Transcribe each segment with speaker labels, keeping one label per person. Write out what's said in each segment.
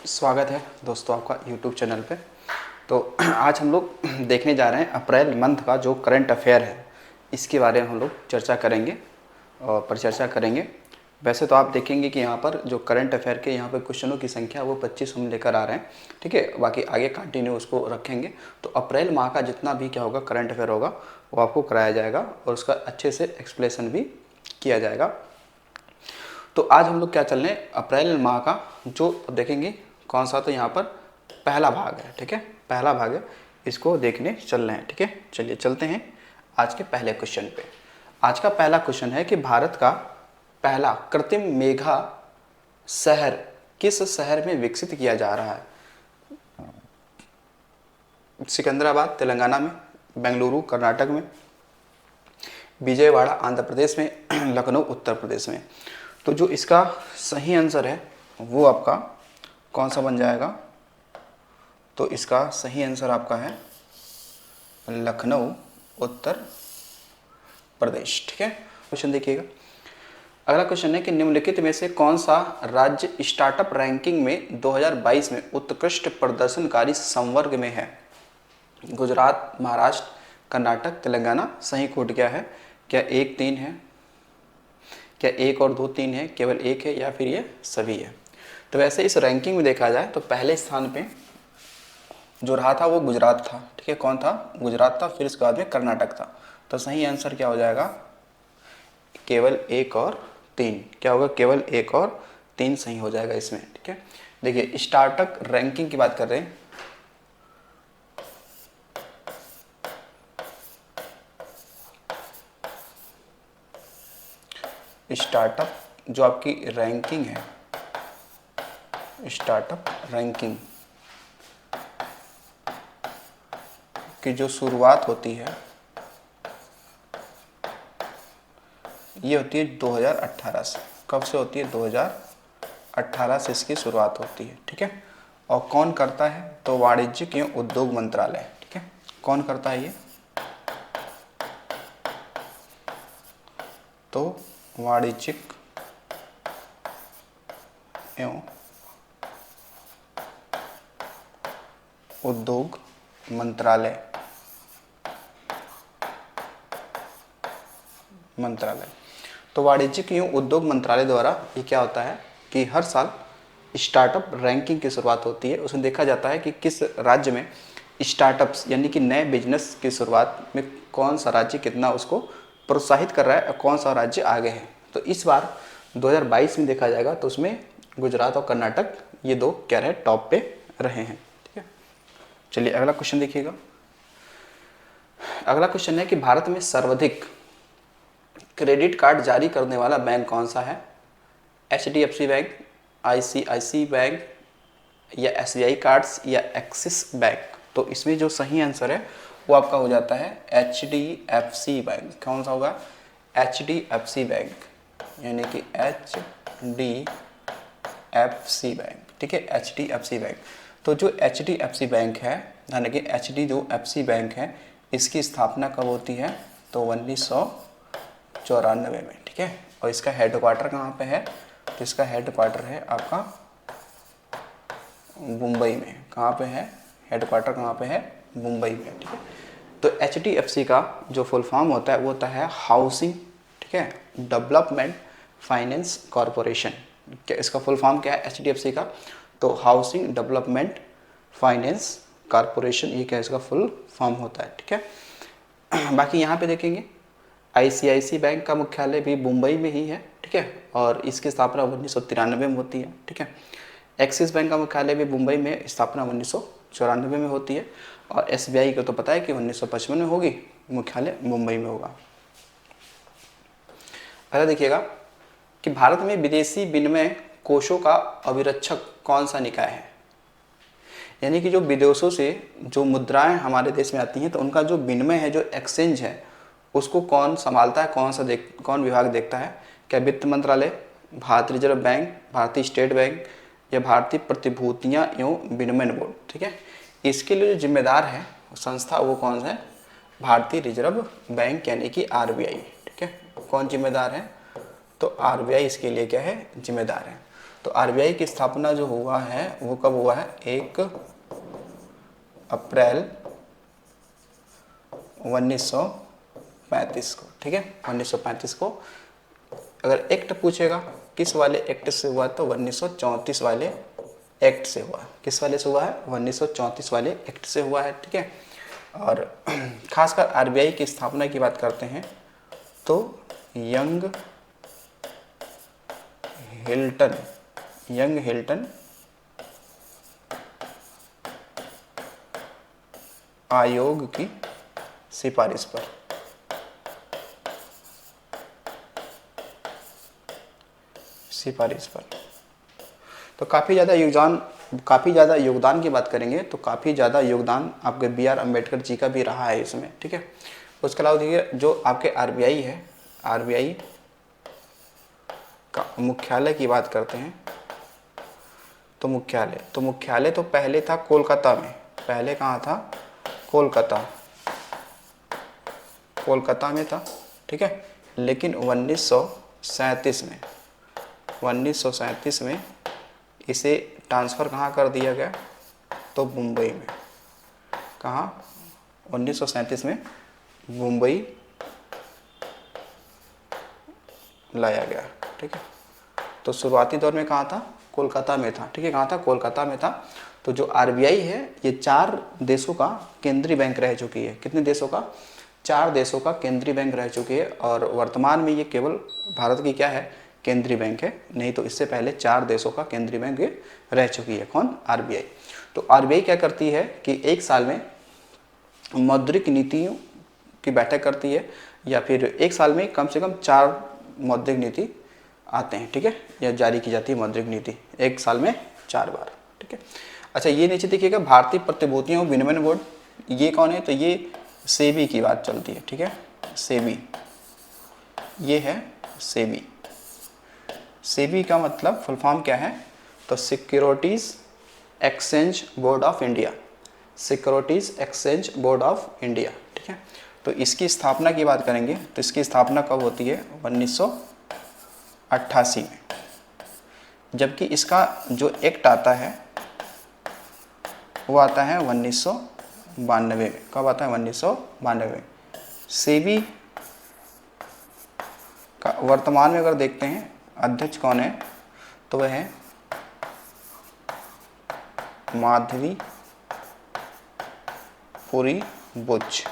Speaker 1: स्वागत है दोस्तों आपका YouTube चैनल पे। तो आज हम लोग देखने जा रहे हैं अप्रैल मंथ का जो करंट अफेयर है, इसके बारे में हम लोग चर्चा करेंगे और परिचर्चा करेंगे। वैसे तो आप देखेंगे कि यहाँ पर जो करंट अफेयर के यहाँ पर क्वेश्चनों की संख्या वो 25 हम लेकर आ रहे हैं, ठीक है। बाकी आगे कंटिन्यू उसको रखेंगे। तो अप्रैल माह का जितना भी क्या होगा करंट अफेयर होगा वो आपको कराया जाएगा और उसका अच्छे से एक्सप्लेनेशन भी किया जाएगा। तो आज हम लोग क्या चल रहे हैं, अप्रैल माह का जो देखेंगे कौन सा, तो यहाँ पर पहला भाग है, ठीक है। पहला भाग है, इसको देखने चल रहे हैं, ठीक है। चलिए चलते हैं आज के पहले क्वेश्चन पे। आज का पहला क्वेश्चन है कि भारत का पहला कृत्रिम मेघा शहर किस शहर में विकसित किया जा रहा है? सिकंदराबाद तेलंगाना में, बेंगलुरु कर्नाटक में, विजयवाड़ा आंध्र प्रदेश में, लखनऊ उत्तर प्रदेश में। तो जो इसका सही आंसर है वो आपका कौन सा बन जाएगा? तो इसका सही आंसर आपका है लखनऊ उत्तर प्रदेश, ठीक है। क्वेश्चन देखिएगा। अगला क्वेश्चन है कि निम्नलिखित में से कौन सा राज्य स्टार्टअप रैंकिंग में 2022 में उत्कृष्ट प्रदर्शनकारी संवर्ग में है? गुजरात, महाराष्ट्र, कर्नाटक, तेलंगाना। सही कोड क्या है? क्या 1, 3 है, क्या 1 और 2, 3 है, केवल 1 है, या फिर ये सभी है? तो वैसे इस रैंकिंग में देखा जाए तो पहले स्थान पे जो रहा था वो गुजरात था, ठीक है। कौन था? गुजरात था। फिर इसके बाद में कर्नाटक था। तो सही आंसर क्या हो जाएगा? केवल 1 और 3। क्या होगा? केवल 1 और 3 सही हो जाएगा इसमें, ठीक है। देखिए स्टार्टअप रैंकिंग की बात कर रहे हैं। स्टार्टअप जो आपकी रैंकिंग है, स्टार्टअप रैंकिंग की जो शुरुआत होती है ये होती है 2018 से। कब से होती है? 2018 से इसकी शुरुआत होती है, ठीक है। और कौन करता है? तो वाणिज्यिक एवं उद्योग मंत्रालय, ठीक है। कौन करता है ये? तो वाणिज्यिक एवं उद्योग मंत्रालय तो वाणिज्यिक एवं उद्योग मंत्रालय द्वारा ये क्या होता है कि हर साल स्टार्टअप रैंकिंग की शुरुआत होती है। उसमें देखा जाता है कि किस राज्य में स्टार्टअप्स यानी कि नए बिजनेस की शुरुआत में कौन सा राज्य कितना उसको प्रोत्साहित कर रहा है और कौन सा राज्य आगे है। तो इस बार 2022 में देखा जाएगा तो उसमें गुजरात और कर्नाटक ये दो क्या रहे? टॉप पे रहे हैं, ठीक है। चलिए अगला क्वेश्चन देखिएगा। अगला क्वेश्चन है कि भारत में सर्वाधिक क्रेडिट कार्ड जारी करने वाला बैंक कौन सा है? HDFC बैंक, ICICI बैंक, या SBI कार्ड्स, या एक्सिस बैंक। तो इसमें जो सही आंसर है वो आपका हो जाता है HDFC बैंक। कौन सा होगा? HDFC बैंक, यानी कि HDFC बैंक, ठीक है। HDFC bank. तो जो HDFC बैंक है, यानी कि HDFC बैंक है, इसकी स्थापना कब होती है? तो 1994 में, ठीक है। और इसका हेडक्वार्टर कहाँ पे है? तो इसका हेडक्वार्टर है आपका मुंबई में। कहाँ पे है? हेडक्वार्टर कहाँ पे है? मुंबई में, ठीक है। तो HDFC का जो फुल फॉर्म होता है वो होता है हाउसिंग, ठीक है, डेवलपमेंट फाइनेंस कॉरपोरेशन। क्या इसका फुल फॉर्म क्या है HDFC का? तो हाउसिंग डेवलपमेंट फाइनेंस कॉरपोरेशन, ये क्या इसका फुल फॉर्म होता है, ठीक है। बाकी यहाँ पे देखेंगे ICICI बैंक का मुख्यालय भी मुंबई में ही है, ठीक है। और इसकी स्थापना 1993 में होती है, ठीक है। एक्सिस बैंक का मुख्यालय भी मुंबई में, स्थापना 1994 में होती है। और SBI को तो पता है कि 1955 में होगी, मुख्यालय मुंबई में होगा। अगला देखिएगा कि भारत में विदेशी विनिमय कोषों का अभिरक्षक कौन सा निकाय है? यानी कि जो विदेशों से जो मुद्राएं हमारे देश में आती हैं तो उनका जो विनिमय है, जो एक्सचेंज है, उसको कौन संभालता है? कौन विभाग देखता है? क्या वित्त मंत्रालय, भारतीय रिजर्व बैंक, भारतीय स्टेट बैंक, या भारतीय प्रतिभूतियां एवं विनिमय बोर्ड, ठीक है। इसके लिए जो जिम्मेदार है संस्था वो कौन सा है? भारतीय रिजर्व बैंक, यानी कि RBI, ठीक है। कौन जिम्मेदार है? तो RBI इसके लिए क्या है? जिम्मेदार है। तो आरबीआई की स्थापना जो हुआ है वो कब हुआ है, 1 अप्रैल 1935 को, ठीक है, 1935 को। अगर एक्ट पूछेगा किस वाले एक्ट से हुआ, तो 1934 वाले एक्ट से हुआ। किस वाले से हुआ है, 1934 वाले एक्ट से हुआ है, ठीक है। और खासकर आरबीआई की स्थापना की बात करते हैं तो यंग हिल्टन आयोग की सिफारिश पर। तो काफ़ी ज़्यादा योगदान की बात करेंगे तो काफ़ी ज़्यादा योगदान आपके B.R. अम्बेडकर जी का भी रहा है इसमें, ठीक है। उसके अलावा देखिए जो आपके आरबीआई है, आरबीआई का मुख्यालय की बात करते हैं तो मुख्यालय तो पहले था कोलकाता में। पहले कहाँ था, कोलकाता में था, ठीक है। लेकिन 1937 में इसे ट्रांसफ़र कहाँ कर दिया गया, तो मुंबई में। कहाँ, 1937 में मुंबई लाया गया, ठीक है। तो शुरुआती दौर में कहाँ था, कोलकाता में था, ठीक है। कहाँ था, कोलकाता में था। तो जो आरबीआई है ये 4 देशों का केंद्रीय बैंक रह चुकी है। कितने देशों का, 4 देशों का केंद्रीय बैंक रह चुकी है। और वर्तमान में ये केवल भारत की क्या है, केंद्रीय बैंक है, नहीं तो इससे पहले 4 देशों का केंद्रीय बैंक रह चुकी है। कौन, आरबीआई। तो आरबीआई क्या करती है कि 1 साल में मौद्रिक नीतियों की बैठक करती है, या फिर 1 साल में कम से कम 4 मौद्रिक नीति आते हैं, ठीक है, या जारी की जाती है मौद्रिक नीति 1 साल में 4 बार, ठीक है। अच्छा ये नीचे देखिएगा, भारतीय प्रतिभूतियों विनिमय बोर्ड, ये कौन है, तो ये सेबी की बात चलती है, ठीक है। सेबी, ये है सेबी। सेबी का मतलब फुल फॉर्म क्या है, तो securities exchange board of India, securities exchange board of India, ठीक है। तो इसकी स्थापना की बात करेंगे तो इसकी स्थापना कब होती है, 1988 में। जबकि इसका जो एक्ट आता है वो आता है 1992 में। कब आता है, 1992 में। सेबी का वर्तमान में अगर देखते हैं अध्यक्ष कौन है, तो वह है माधवी पुरी बुच,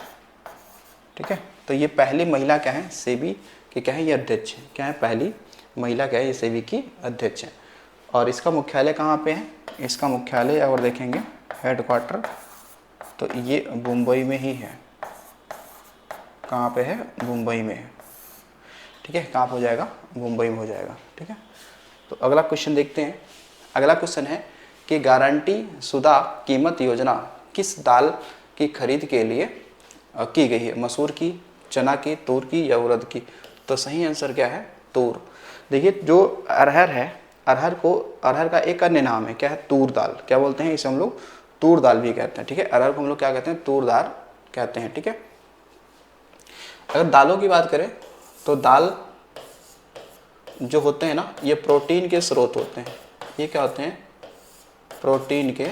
Speaker 1: ठीक है। तो ये पहली महिला क्या है, सेबी की क्या है, ये अध्यक्ष है, क्या है, पहली महिला क्या है, ये सेबी की अध्यक्ष है। और इसका मुख्यालय कहाँ पे है, इसका मुख्यालय अगर देखेंगे हेडक्वार्टर, तो ये मुंबई में ही है। कहाँ पे है, मुंबई में है, ठीक है। कहाँ पे हो जाएगा, मुंबई में हो जाएगा, ठीक है। तो अगला क्वेश्चन देखते हैं। अगला क्वेश्चन है कि गारंटी शुदा कीमत योजना किस दाल की खरीद के लिए की गई है, मसूर की, चना की, तूर की या उड़द की। तो सही आंसर क्या है, तूर। देखिए जो अरहर है, अरहर का एक अन्य नाम है, क्या है, तूर दाल। क्या बोलते हैं इसे हम लोग, तूर दाल भी कहते हैं, ठीक है। अरहर को हम लोग क्या कहते हैं, तूर दाल कहते हैं, ठीक है। अगर दालों की बात करें तो दाल जो होते हैं ना, ये प्रोटीन के स्रोत होते हैं। ये क्या होते हैं, प्रोटीन के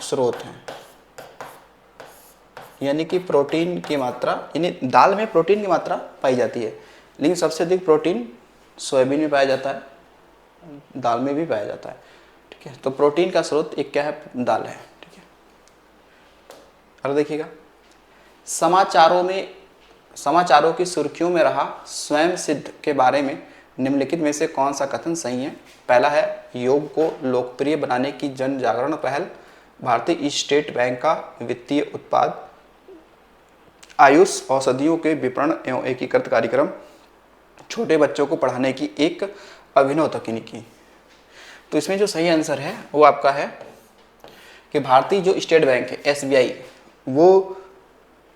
Speaker 1: स्रोत हैं। यानी कि प्रोटीन की मात्रा, यानी दाल में प्रोटीन की मात्रा पाई जाती है, लेकिन सबसे अधिक प्रोटीन सोयाबीन में पाया जाता है, दाल में भी पाया जाता है, ठीक है। तो प्रोटीन का स्रोत एक क्या है, दाल है, ठीक है। और देखिएगा समाचारों की सुर्खियों में रहा स्वयं सिद्ध के बारे में निम्नलिखित में से कौन सा कथन सही है। पहला है, योग को लोकप्रिय बनाने की जन जागरण पहल, भारतीय स्टेट बैंक का वित्तीय उत्पाद, आयुष औषधियों के विपणन एवं एकीकृत कार्यक्रम, छोटे बच्चों को पढ़ाने की एक अभिनव तकनीकी। तो इसमें जो सही आंसर है वो आपका है कि भारतीय जो स्टेट बैंक है, एसबीआई, वो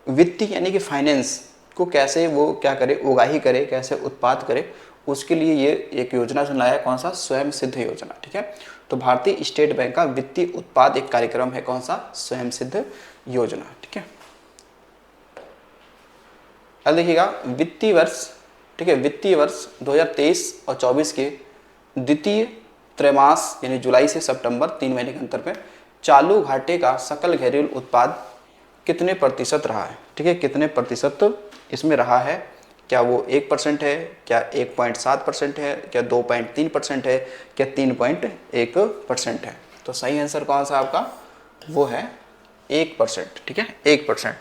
Speaker 1: वित्तीय यानी कि फाइनेंस को कैसे वो क्या करे, उगाही करे, कैसे उत्पाद करे, उसके लिए ये एक योजना जो लाया, कौन सा, स्वयं सिद्ध योजना, ठीक है। तो भारतीय स्टेट बैंक का वित्तीय उत्पाद एक कार्यक्रम है, कौन सा, स्वयं सिद्ध योजना, ठीक है। अब देखिएगा वित्तीय वर्ष, ठीक है, वित्तीय वर्ष 2023 और 24 के द्वितीय त्रैमास यानी जुलाई से सितंबर 3 महीने के अंतर पे चालू घाटे का सकल घरेलू उत्पाद कितने प्रतिशत रहा है? ठीक है, कितने प्रतिशत इसमें रहा है? क्या वो 1% है, क्या 1.7% है, क्या 2.3% है, क्या 3.1% है? तो सही आंसर कौन सा आपका? वो है 1%। ठीक है, 1%।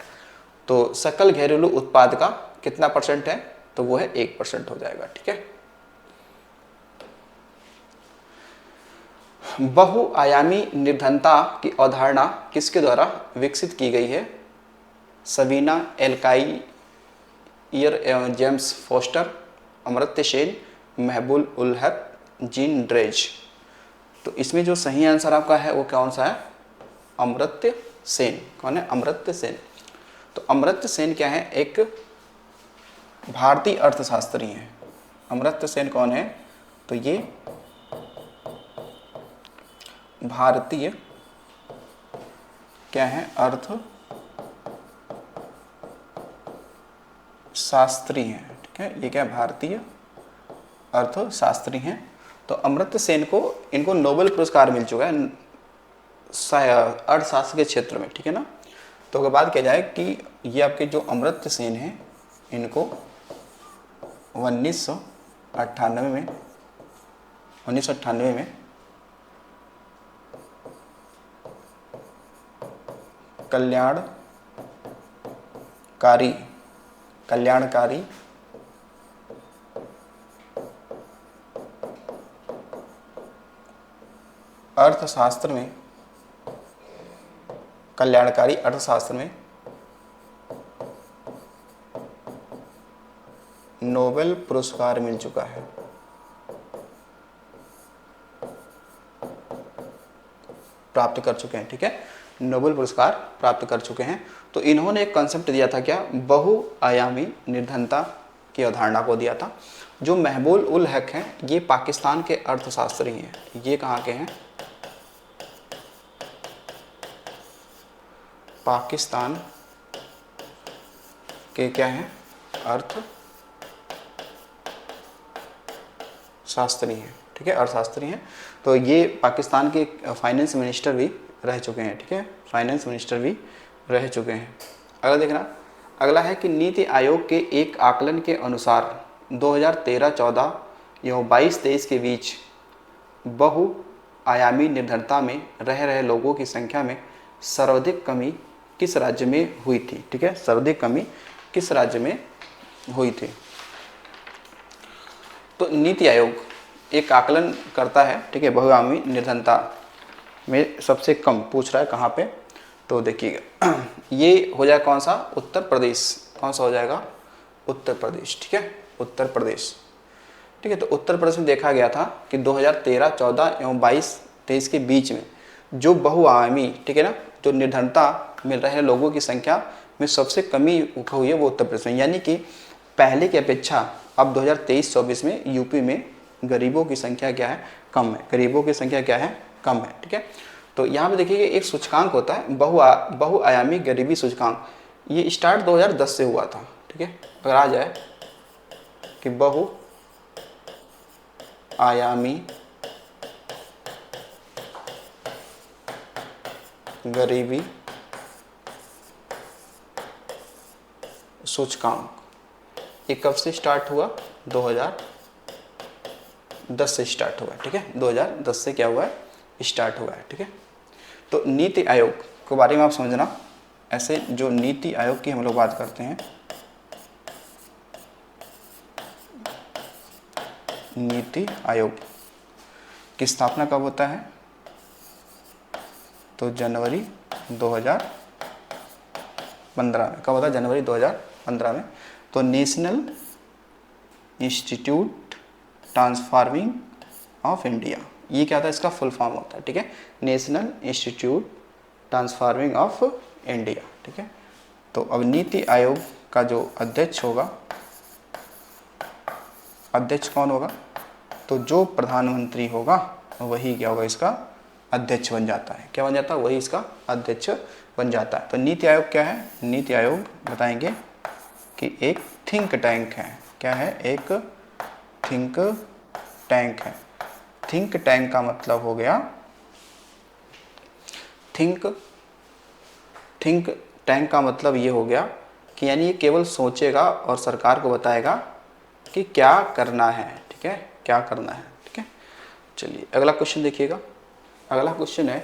Speaker 1: तो सकल घरेलू उत्पाद का कितना परसेंट है? तो वो है 1% हो जाएगा। ठीक है, बहुआयामी निर्धनता की अवधारणा किसके द्वारा विकसित की गई है? सबीना एल्काइयर एवं जेम्स फोस्टर, अमर्त्य सेन, महबूब उल हक, जीन ड्रेज। तो इसमें जो सही आंसर आपका है वो कौन सा है? अमर्त्य सेन। कौन है? अमर्त्य सेन। तो अमर्त्य सेन क्या है? एक भारतीय अर्थशास्त्री हैं। अमर्त्य सेन कौन है? तो ये भारतीय क्या है? अर्थशास्त्री हैं। ठीक है, ये क्या? भारतीय अर्थशास्त्री हैं। तो अमर्त्य सेन को, इनको नोबेल पुरस्कार मिल चुका है अर्थशास्त्र के क्षेत्र में। ठीक है ना। तो अगर बात किया जाए कि ये आपके जो अमर्त्य सेन हैं, इनको 1998 में कल्याणकारी अर्थशास्त्र में नोबेल पुरस्कार मिल चुका है। प्राप्त कर चुके हैं। ठीक है, नोबेल पुरस्कार प्राप्त कर चुके हैं। तो इन्होंने एक कॉन्सेप्ट दिया था, क्या? बहुआयामी निर्धनता की अवधारणा को दिया था। जो महबूब उल हक हैं, ये पाकिस्तान के अर्थशास्त्री हैं। ये कहाँ के हैं? पाकिस्तान के क्या हैं? अर्थशास्त्री हैं। ठीक है, अर्थशास्त्री हैं। तो ये पाकिस्तान के फाइनेंस मिनिस्टर भी रह चुके हैं। ठीक है, फाइनेंस मिनिस्टर भी रह चुके हैं। अगला देखना, अगला है कि नीति आयोग के एक आकलन के अनुसार 2013-14 एवं 22-23 के बीच बहुआयामी निर्धनता में रह रहे लोगों की संख्या में सर्वाधिक कमी किस राज्य में हुई थी? ठीक है, सर्वाधिक कमी किस राज्य में हुई थी? तो नीति आयोग एक आकलन करता है। ठीक है, बहुआयामी निर्धनता में सबसे कम पूछ रहा है कहाँ पे? तो देखिएगा, ये हो जाएगा कौन सा? उत्तर प्रदेश। कौन सा हो जाएगा? उत्तर प्रदेश। ठीक है, उत्तर प्रदेश। ठीक है, तो उत्तर प्रदेश में देखा गया था कि 2013-14 एवं 22-23 के बीच में जो बहुआयामी, ठीक है ना, जो निर्धनता में रहे लोगों की संख्या में सबसे कमी हुई है वो उत्तर प्रदेश में। यानी कि पहले की अपेक्षा अब 2023-24 में यूपी में गरीबों की संख्या क्या है? कम है। गरीबों की संख्या क्या है? कम है। ठीक है, तो यहाँ पे देखिए एक सूचकांक होता है बहुआयामी गरीबी सूचकांक। ये स्टार्ट 2010 से हुआ था। ठीक है, अगर आ जाए कि बहुआयामी गरीबी सूचकांक, ये कब से स्टार्ट हुआ? 2010 से स्टार्ट हुआ है। ठीक है, 2010 से क्या हुआ है? स्टार्ट हुआ है। ठीक है, तो नीति आयोग के बारे में आप समझना। ऐसे जो नीति आयोग की हम लोग बात करते हैं, नीति आयोग की स्थापना कब होता है? तो जनवरी 2015 में। कब होता है? जनवरी 2015 में। तो national institute transforming of India, ये क्या होता है? इसका फुल फॉर्म होता है। ठीक है, national institute transforming of India. ठीक है, तो अब नीति आयोग का जो अध्यक्ष होगा, अध्यक्ष कौन होगा? तो जो प्रधानमंत्री होगा वही क्या होगा? इसका अध्यक्ष बन जाता है। क्या बन जाता है? वही इसका अध्यक्ष बन जाता है। तो नीति आयोग क्या है? नीति आयोग बताएंगे कि एक थिंक टैंक है। क्या है? एक थिंक टैंक है थिंक टैंक का मतलब हो गया, थिंक टैंक का मतलब ये हो गया कि यानी ये केवल सोचेगा और सरकार को बताएगा कि क्या करना है, ठीक है, क्या करना है, ठीक है। चलिए अगला क्वेश्चन देखिएगा। अगला क्वेश्चन है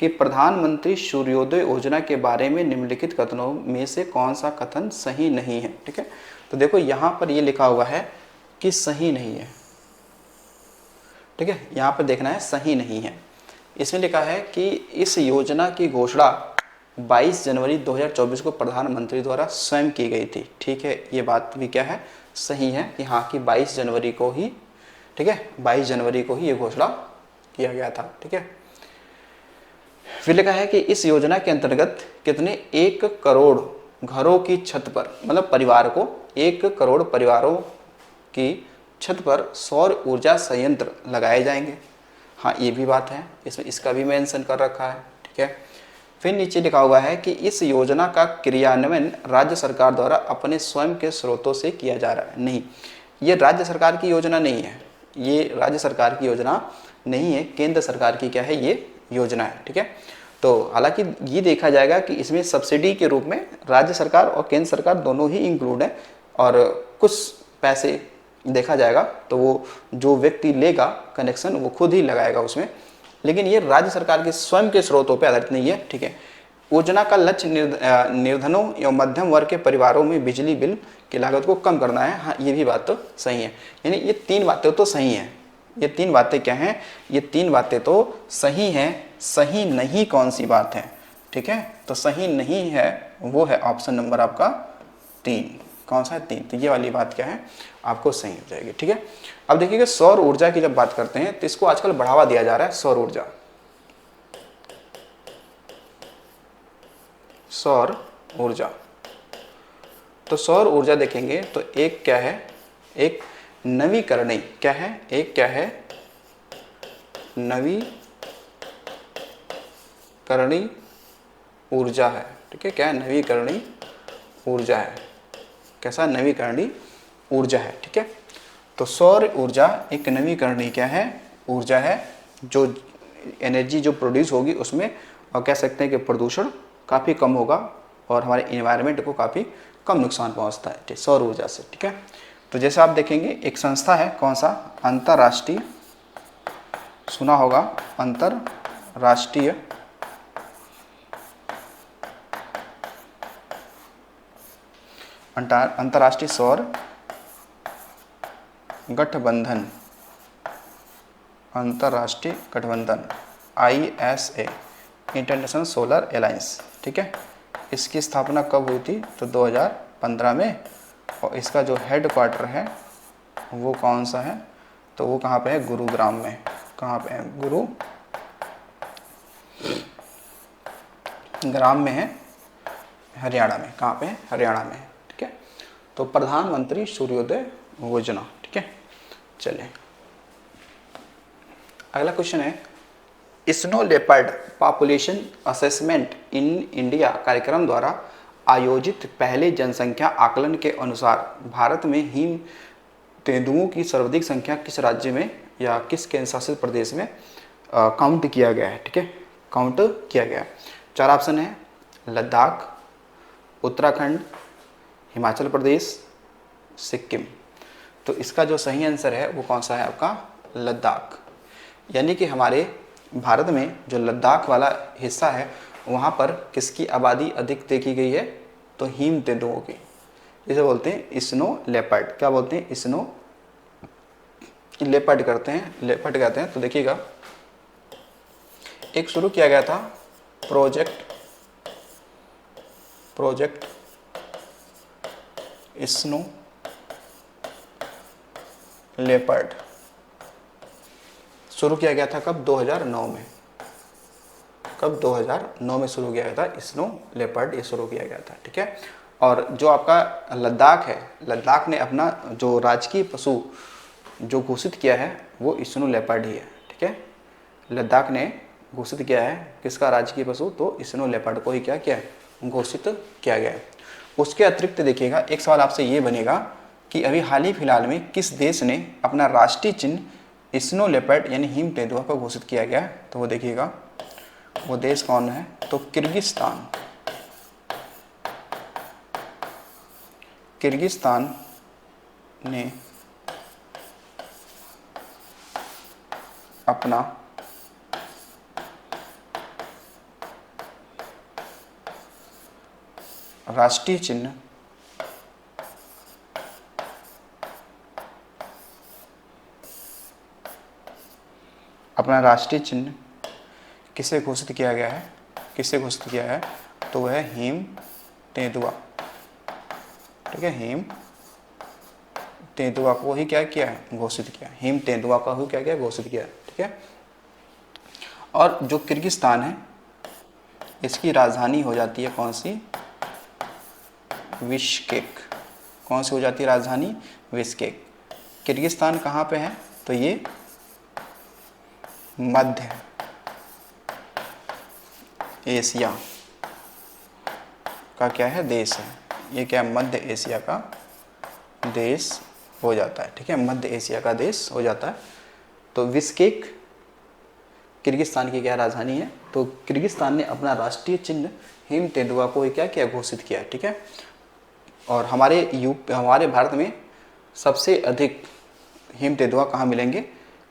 Speaker 1: कि प्रधानमंत्री सूर्योदय योजना के बारे में निम्नलिखित कथनों में से कौन सा कथन सही नहीं है, ठीक है। तो देखो यहाँ पर ये लिखा हुआ है कि सही नहीं है, ठीक है, यहाँ पर देखना है सही नहीं है। इसमें लिखा है कि इस योजना की घोषणा 22 जनवरी 2024 को प्रधानमंत्री द्वारा स्वयं की गई थी, ठीक है। ये बात भी क्या है, सही है कि हाँ कि 22 जनवरी को ही, ठीक है, 22 जनवरी को ही ये घोषणा किया गया था, ठीक है। फिर लिखा है कि इस योजना के अंतर्गत कितने 1 करोड़ घरों की छत पर, मतलब परिवार को 1 करोड़ परिवारों की छत पर सौर ऊर्जा संयंत्र लगाए जाएंगे। हाँ ये भी बात है, इसमें इसका भी मेंशन कर रखा है, ठीक है। फिर नीचे लिखा हुआ है कि इस योजना का क्रियान्वयन राज्य सरकार द्वारा अपने स्वयं के स्रोतों से किया जा रहा है। नहीं, ये राज्य सरकार की योजना नहीं है, ये राज्य सरकार की योजना नहीं है, केंद्र सरकार की क्या है ये योजना है, ठीक है। तो हालांकि ये देखा जाएगा कि इसमें सब्सिडी के रूप में राज्य सरकार और केंद्र सरकार दोनों ही इंक्लूड है, और कुछ पैसे देखा जाएगा तो वो जो व्यक्ति लेगा कनेक्शन वो खुद ही लगाएगा उसमें, लेकिन ये राज्य सरकार के स्वयं के स्रोतों पर आधारित नहीं है, ठीक है। योजना का लक्ष्य निर्धनों एवं मध्यम वर्ग के परिवारों में बिजली बिल की लागत को कम करना है। हाँ ये भी बात तो सही है, यानी ये 3 बातें तो सही हैं। ये 3 बातें क्या हैं, ये 3 बातें तो सही हैं। सही नहीं कौन सी बात है, ठीक है, तो सही नहीं है वो है ऑप्शन नंबर आपका 3। कौन सा है, 3। तो ये वाली बात क्या है आपको सही हो जाएगी, ठीक है। अब देखिएगा सौर ऊर्जा की जब बात करते हैं तो इसको आजकल बढ़ावा दिया जा रहा है, सौर ऊर्जा, सौर ऊर्जा। तो सौर ऊर्जा देखेंगे तो एक क्या है, एक नवीकरणीय, क्या है, एक क्या है, नवीकरणीय ऊर्जा है, ठीक है। क्या है, नवीकरणीय ऊर्जा है। कैसा, नवीकरणीय ऊर्जा है, ठीक है। तो सौर ऊर्जा एक नवीकरणीय क्या है, ऊर्जा है, जो एनर्जी जो प्रोड्यूस होगी उसमें और कह सकते हैं कि प्रदूषण काफ़ी कम होगा और हमारे इन्वायरमेंट को काफ़ी कम नुकसान पहुंचता है, ठीक, सौर ऊर्जा से, ठीक है। तो जैसे आप देखेंगे एक संस्था है, कौन सा, अंतर्राष्ट्रीय, सुना होगा, अंतर्राष्ट्रीय सौर गठबंधन, अंतर्राष्ट्रीय गठबंधन ISA, इंटरनेशनल सोलर अलायंस, ठीक है। इसकी स्थापना कब हुई थी, तो 2015 में, और इसका जो हेड क्वार्टर है वो कौन सा है, तो वो कहाँ पे है, गुरुग्राम में। कहाँ पे है, गुरुग्राम में है, हरियाणा में। कहाँ पे है, हरियाणा में, ठीक है। तो प्रधानमंत्री सूर्योदय योजना, ठीक है। चलिए अगला क्वेश्चन है, snow leopard population assessment in India कार्यक्रम द्वारा आयोजित पहले जनसंख्या आकलन के अनुसार भारत में हिम तेंदुओं की सर्वाधिक संख्या किस राज्य में या किस केंद्र शासित प्रदेश में काउंट किया गया है, ठीक है, काउंट किया गया है। 4 ऑप्शन है, लद्दाख, उत्तराखंड, हिमाचल प्रदेश, सिक्किम। तो इसका जो सही आंसर है वो कौन सा है आपका, लद्दाख। यानी कि हमारे भारत में जो लद्दाख वाला हिस्सा है वहाँ पर किसकी आबादी अधिक देखी गई है, तो हिम तेंदुओं की, जिसे बोलते हैं स्नो लेपर्ड। क्या बोलते हैं, स्नो लेपर्ड करते हैं, लेपर्ड कहते हैं। तो देखिएगा एक शुरू किया गया था प्रोजेक्ट स्नो लेपर्ड, शुरू किया गया था कब, 2009 में। कब, 2009 में शुरू किया गया था स्नो लेपर्ड, ये शुरू किया गया था, ठीक है। और जो आपका लद्दाख है, लद्दाख ने अपना जो राजकीय पशु जो घोषित किया है वो स्नो लेपर्ड ही है, ठीक है। लद्दाख ने घोषित किया है किसका राजकीय पशु, तो स्नो लेपर्ड को ही क्या किया है, घोषित किया गया है। उसके अतिरिक्त देखिएगा एक सवाल आपसे ये बनेगा कि अभी हाल ही फिलहाल में किस देश ने अपना राष्ट्रीय चिन्ह स्नो लेपर्ड यानी हिम तेंदुआ को घोषित किया गया है, तो वो देखिएगा वो देश कौन है, तो किर्गिस्तान। किर्गिस्तान ने अपना राष्ट्रीय चिन्ह किसे घोषित किया गया है, किसे घोषित किया है, तो वह है हिम तेंदुआ। ठीक है, हिम तेंदुआ को ही क्या किया है, घोषित किया। हिम तेंदुआ का ही क्या किया, घोषित किया। ठीक है, और जो किर्गिस्तान है इसकी राजधानी हो जाती है कौन सी, बिश्केक। कौन सी हो जाती है राजधानी, बिश्केक। किर्गिस्तान कहाँ पे है, तो ये मध्य एशिया का क्या है, देश है। ये क्या, मध्य एशिया का देश हो जाता है। ठीक है, मध्य एशिया का देश हो जाता है। तो बिश्केक किर्गिस्तान की क्या राजधानी है, तो किर्गिस्तान ने अपना राष्ट्रीय चिन्ह हिम तेंदुआ को क्या किया, घोषित किया। ठीक है, और हमारे भारत में सबसे अधिक हिम तेंदुआ कहाँ मिलेंगे,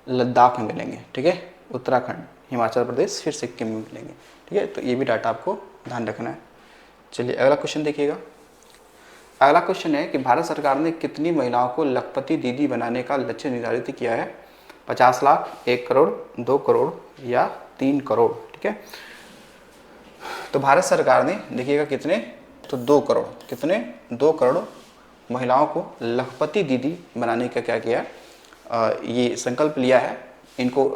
Speaker 1: लद्दाख में मिलेंगे। ठीक है, उत्तराखंड, हिमाचल प्रदेश, फिर सिक्किम में मिलेंगे। ठीक है, तो ये भी डाटा आपको ध्यान रखना है। चलिए अगला क्वेश्चन देखिएगा। अगला क्वेश्चन है कि भारत सरकार ने कितनी महिलाओं को लखपति दीदी बनाने का लक्ष्य निर्धारित किया है, 50 लाख, 1 करोड़, 2 करोड़ या 3 करोड़। ठीक है, तो भारत सरकार ने देखिएगा कितने, तो 2 करोड़, कितने, 2 करोड़ महिलाओं को लखपति दीदी बनाने का क्या किया, ये संकल्प लिया है। इनको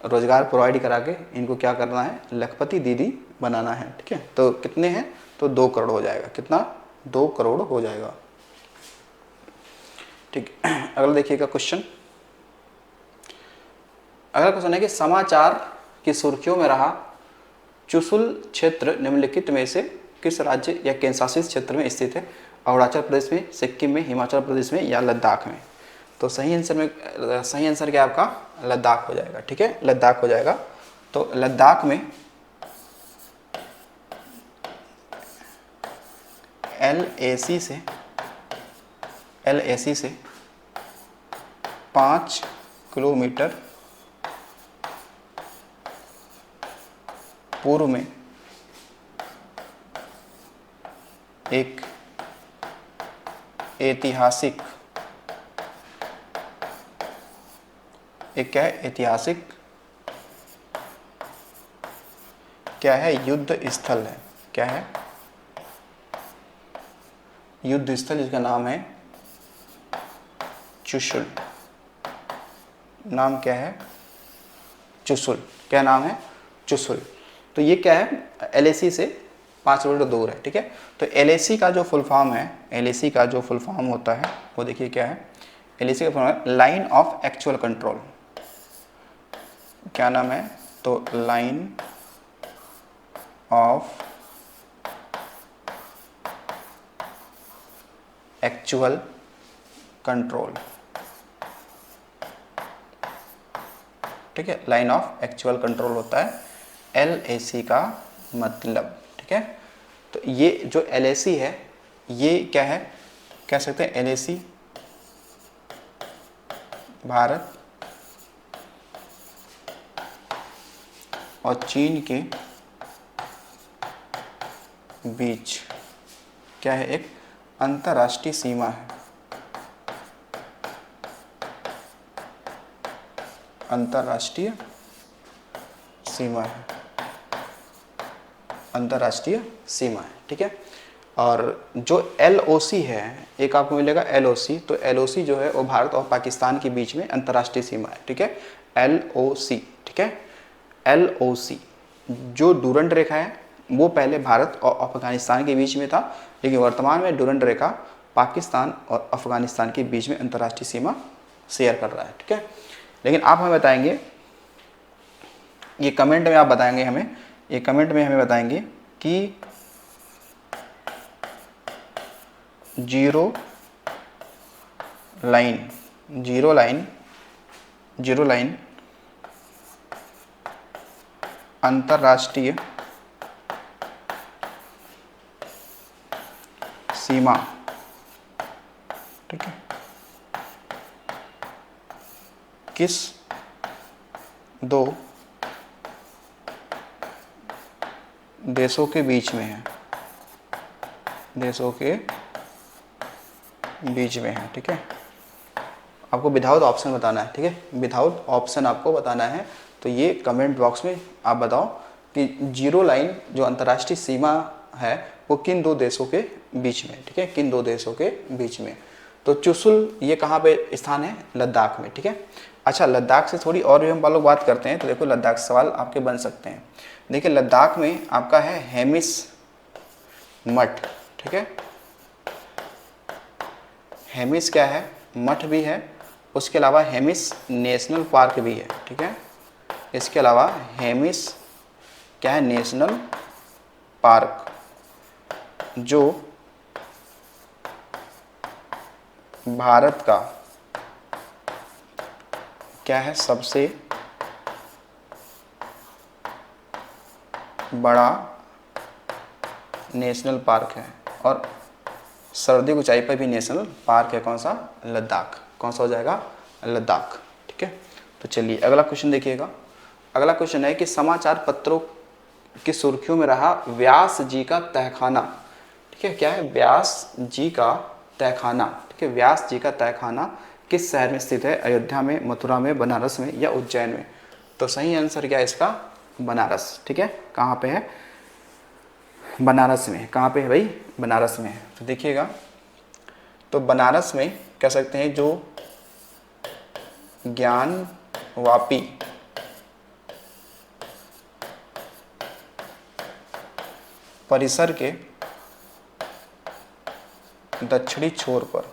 Speaker 1: रोजगार प्रोवाइड करा के इनको क्या करना है, लखपति दीदी बनाना है। ठीक है, तो कितने हैं, तो 2 करोड़ हो जाएगा। कितना, 2 करोड़ हो जाएगा। ठीक, अगला देखिएगा क्वेश्चन। अगला क्वेश्चन है कि समाचार की सुर्खियों में रहा चुशुल क्षेत्र निम्नलिखित में से किस राज्य या केंद्र शासित क्षेत्र में स्थित है, अरुणाचल प्रदेश में, सिक्किम में, हिमाचल प्रदेश में या लद्दाख में। तो सही आंसर क्या आपका, लद्दाख हो जाएगा। ठीक है, लद्दाख हो जाएगा। तो लद्दाख में LAC से 5 किलोमीटर पूर्व में एक ऐतिहासिक क्या है, युद्ध स्थल है। क्या है, युद्ध स्थल, जिसका नाम है चुशुल। नाम क्या है, चुशुल। क्या नाम है, चुशुल। तो ये क्या है, LAC से 5 किलोमीटर दूर है। ठीक है, तो LAC का जो फुल फॉर्म है, LAC का जो फुल फॉर्म होता है वो देखिए क्या है, LAC का फुल फॉर्म है लाइन ऑफ एक्चुअल कंट्रोल। क्या नाम है, तो लाइन ऑफ एक्चुअल कंट्रोल। ठीक है, लाइन ऑफ एक्चुअल कंट्रोल होता है LAC का मतलब। ठीक है, तो ये जो LAC है ये क्या है, कह सकते हैं LAC भारत और चीन के बीच क्या है, एक अंतर्राष्ट्रीय सीमा है। अंतर्राष्ट्रीय सीमा है, अंतर्राष्ट्रीय सीमा है। ठीक है, और जो LOC है, एक आपको मिलेगा LOC। तो LOC जो है वो भारत और पाकिस्तान के बीच में अंतर्राष्ट्रीय सीमा है। ठीक है, LOC। ठीक है, LOC जो डूरंड रेखा है वो पहले भारत और अफगानिस्तान के बीच में था, लेकिन वर्तमान में डूरंड रेखा पाकिस्तान और अफगानिस्तान के बीच में अंतर्राष्ट्रीय सीमा शेयर कर रहा है। ठीक है, लेकिन आप हमें बताएंगे, ये कमेंट में आप बताएंगे हमें, ये कमेंट में हमें बताएंगे कि जीरो लाइन जीरो लाइन अंतर्राष्ट्रीय सीमा, ठीक है, किस दो देशों के बीच में है, देशों के बीच में है, ठीक है। आपको विदाउट ऑप्शन बताना है, ठीक है, विदाउट ऑप्शन आपको बताना है। तो ये कमेंट बॉक्स में आप बताओ कि जीरो लाइन जो अंतर्राष्ट्रीय सीमा है वो किन दो देशों के बीच में, ठीक है, किन दो देशों के बीच में। तो चुशुल ये कहाँ पे स्थान है, लद्दाख में, ठीक है। अच्छा, लद्दाख से थोड़ी और भी हम लोग बात करते हैं। तो देखो लद्दाख सवाल आपके बन सकते हैं। देखिए लद्दाख में आपका है हेमिस मठ, ठीक है, हेमिस क्या है, मठ भी है, उसके अलावा हेमिस नेशनल पार्क भी है, ठीक है। इसके अलावा हेमिस क्या है, नेशनल पार्क, जो भारत का क्या है, सबसे बड़ा नेशनल पार्क है। और सर्दी की ऊंचाई पर भी नेशनल पार्क है, कौन सा, लद्दाख। कौन सा हो जाएगा, लद्दाख, ठीक है। तो चलिए अगला क्वेश्चन देखिएगा। अगला क्वेश्चन है कि समाचार पत्रों की सुर्खियों में रहा व्यास जी का तहखाना, ठीक है, क्या है, व्यास जी का तहखाना, ठीक है, व्यास जी का तहखाना किस शहर में स्थित है, अयोध्या में, मथुरा में, बनारस में या उज्जैन में। तो सही आंसर क्या है इसका, बनारस, ठीक है। कहाँ पे है, बनारस में। कहाँ पे है भाई, बनारस में है। तो देखिएगा, तो बनारस में कह सकते हैं जो ज्ञानवापी परिसर के दक्षिणी छोर पर,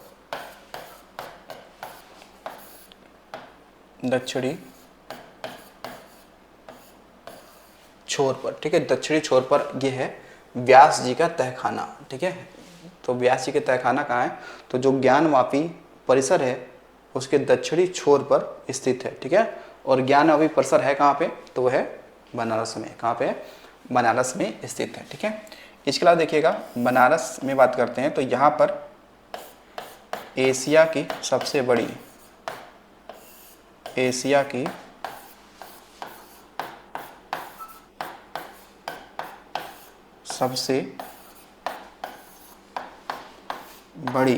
Speaker 1: दक्षिणी छोर पर, ठीक है, दक्षिणी छोर पर ये है व्यास जी का तहखाना, ठीक है। तो व्यास जी के तहखाना कहाँ है, तो जो ज्ञानवापी परिसर है उसके दक्षिणी छोर पर स्थित है, ठीक है। और ज्ञानवापी परिसर है कहाँ पे, तो वह है बनारस में। कहाँ पे है, बनारस में स्थित है, ठीक है। इसके अलावा देखिएगा, बनारस में बात करते हैं तो यहाँ पर एशिया की सबसे बड़ी, एशिया की सबसे बड़ी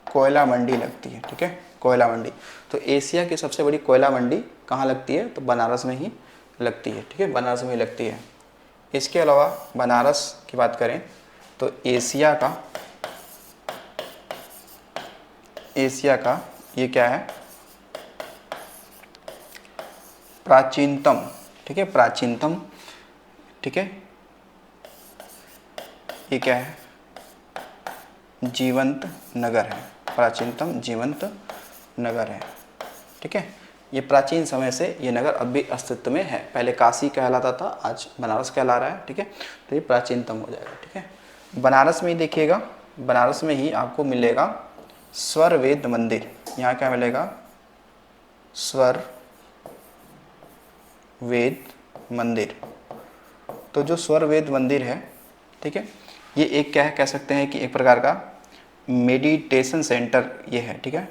Speaker 1: कोयला मंडी लगती है, ठीक है, कोयला मंडी। तो एशिया की सबसे बड़ी कोयला मंडी कहाँ लगती है, तो बनारस में ही लगती है, ठीक है, बनारस में ही लगती है। इसके अलावा बनारस की बात करें तो एशिया का ये क्या है, प्राचीनतम, ठीक है, प्राचीनतम, ठीक है, ये क्या है, जीवंत नगर है, प्राचीनतम जीवंत नगर है, ठीक है। ये प्राचीन समय से ये नगर अब भी अस्तित्व में है। पहले काशी कहलाता था, आज बनारस कहला रहा है, ठीक है। तो ये प्राचीनतम हो जाएगा, ठीक है। बनारस में ही देखिएगा, बनारस में ही आपको मिलेगा स्वर वेद मंदिर। यहाँ क्या मिलेगा, स्वर वेद मंदिर। तो जो स्वर वेद मंदिर है, ठीक है, ये एक क्या है, कह सकते हैं कि एक प्रकार का मेडिटेशन सेंटर ये है, ठीक है,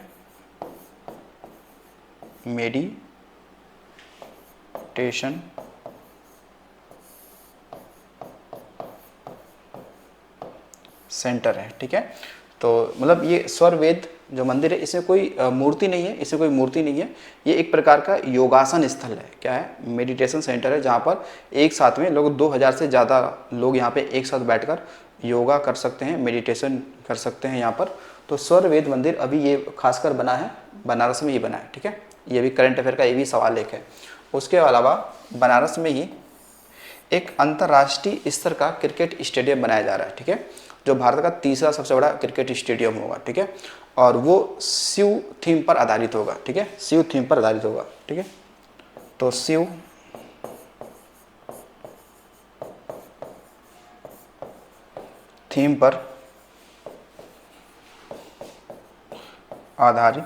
Speaker 1: मेडिटेशन सेंटर है, ठीक है। तो मतलब ये स्वर वेद जो मंदिर है, इसमें कोई मूर्ति नहीं है, इसमें कोई मूर्ति नहीं है। ये एक प्रकार का योगासन स्थल है, क्या है, मेडिटेशन सेंटर है, जहाँ पर एक साथ में लोग 2000 से ज़्यादा लोग यहाँ पे एक साथ बैठकर योगा कर सकते हैं, मेडिटेशन कर सकते हैं यहाँ पर। तो स्वर वेद मंदिर अभी ये खासकर बना है, बनारस में ही बना है, ठीक है। ये भी करंट अफेयर का ये भी सवाल एक है। उसके अलावा बनारस में ही एक अंतर्राष्ट्रीय स्तर का क्रिकेट स्टेडियम बनाया जा रहा है, ठीक है, जो भारत का तीसरा सबसे बड़ा क्रिकेट स्टेडियम होगा, ठीक है। और वो शिव थीम पर आधारित होगा, ठीक है, शिव थीम पर आधारित होगा, ठीक है। तो शिव थीम पर आधारित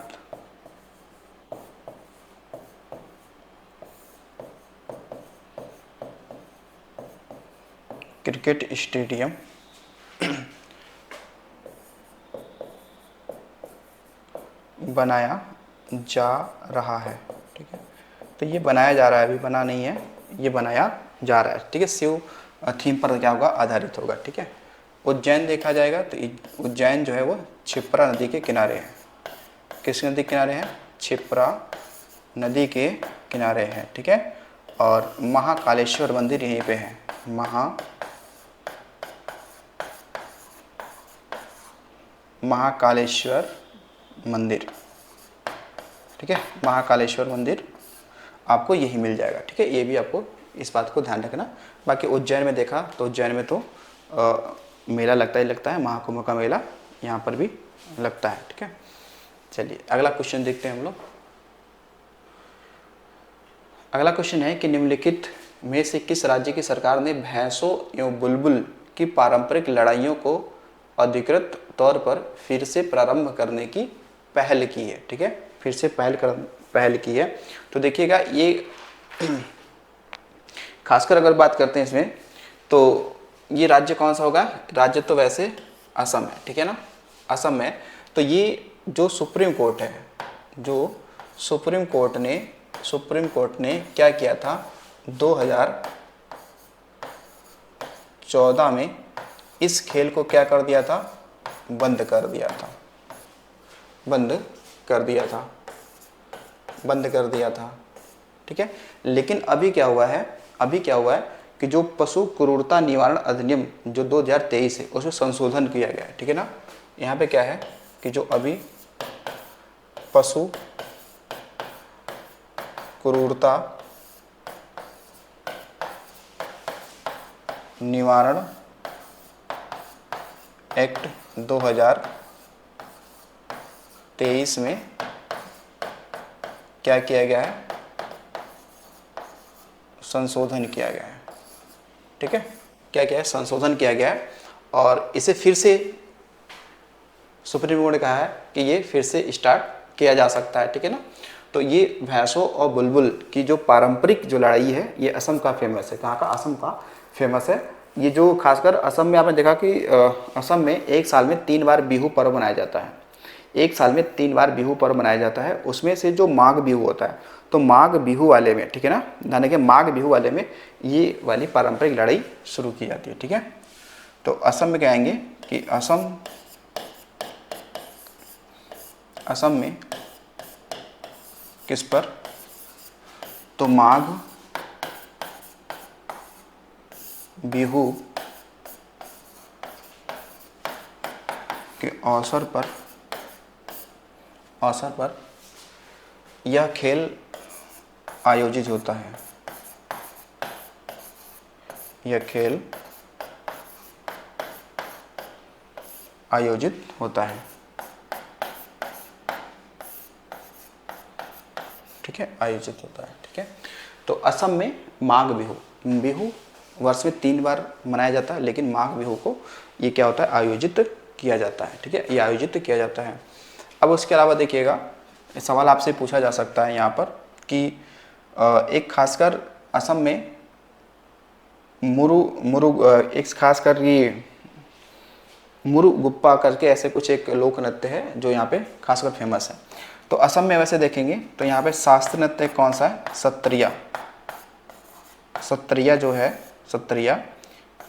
Speaker 1: क्रिकेट स्टेडियम बनाया जा रहा है। ठीक है, तो ये बनाया जा रहा है, अभी बना नहीं है, ये बनाया जा रहा है। ठीक है, शिव थीम पर क्या होगा, आधारित होगा। ठीक है, उज्जैन देखा जाएगा तो उज्जैन जो है वो क्षिप्रा नदी के किनारे है। किस नदी के किनारे है, क्षिप्रा नदी के किनारे है। ठीक है, और महाकालेश्वर मंदिर यहीं पे है, महाकालेश्वर मंदिर। ठीक है, महाकालेश्वर मंदिर आपको यही मिल जाएगा। ठीक है, ये भी आपको इस बात को ध्यान रखना। बाकी उज्जैन में देखा तो उज्जैन में तो मेला लगता ही लगता है, महाकुंभ का मेला यहाँ पर भी लगता है। ठीक है, चलिए अगला क्वेश्चन देखते हैं हम लोग। अगला क्वेश्चन है कि निम्नलिखित में से किस राज्य की सरकार ने भैंसों एवं बुलबुल की पारंपरिक लड़ाइयों को अधिकृत तौर पर फिर से प्रारंभ करने की पहल की है। ठीक है, फिर से पहल की है। तो देखिएगा ये खासकर अगर बात करते हैं इसमें, तो ये राज्य कौन सा होगा, राज्य तो वैसे असम है। ठीक है ना, असम में। तो ये जो सुप्रीम कोर्ट है, जो सुप्रीम कोर्ट ने क्या किया था, 2014 में इस खेल को क्या कर दिया था, बंद कर दिया था। ठीक है, लेकिन अभी क्या हुआ है कि जो पशु क्रूरता निवारण अधिनियम जो 2023 है उसमें संशोधन किया गया है। ठीक है ना, यहाँ पे क्या है कि जो अभी पशु क्रूरता निवारण एक्ट 2023 में क्या किया गया है, संशोधन किया गया है। ठीक है, क्या किया है, संशोधन किया गया है, और इसे फिर से सुप्रीम कोर्ट ने कहा है कि ये फिर से स्टार्ट किया जा सकता है। ठीक है ना, तो ये भैंसों और बुलबुल की जो पारंपरिक जो लड़ाई है, ये असम का फेमस है। कहाँ का, असम का फेमस है। ये जो खासकर असम में आपने देखा कि असम में एक साल में 3 बार बिहू पर्व मनाया जाता है। एक साल में 3 बार बिहू पर्व मनाया जाता है। उसमें से जो माघ बिहू होता है, तो माघ बिहू वाले में, ठीक है ना, यानी कि माघ बिहू वाले में ये वाली पारंपरिक लड़ाई शुरू की जाती है। ठीक है, तो असम में क्या आएंगे कि असम में किस पर, तो माघ बिहू के अवसर पर यह खेल आयोजित होता है। यह खेल आयोजित होता है। ठीक है, आयोजित होता है। ठीक है, तो असम में माघ बिहू वर्ष में 3 बार मनाया जाता है, लेकिन माघ बिहू को ये क्या होता है, आयोजित किया जाता है। ठीक है, ये आयोजित किया जाता है। अब उसके अलावा देखिएगा, सवाल आपसे पूछा जा सकता है यहाँ पर कि एक खासकर असम में एक खासकर ये मुरुगुप्पा करके ऐसे कुछ एक लोक नृत्य है जो यहाँ पे खासकर फेमस है। तो असम में वैसे देखेंगे तो यहाँ पे शास्त्रीय नृत्य कौन सा है, सत्रिया जो है, सत्रिया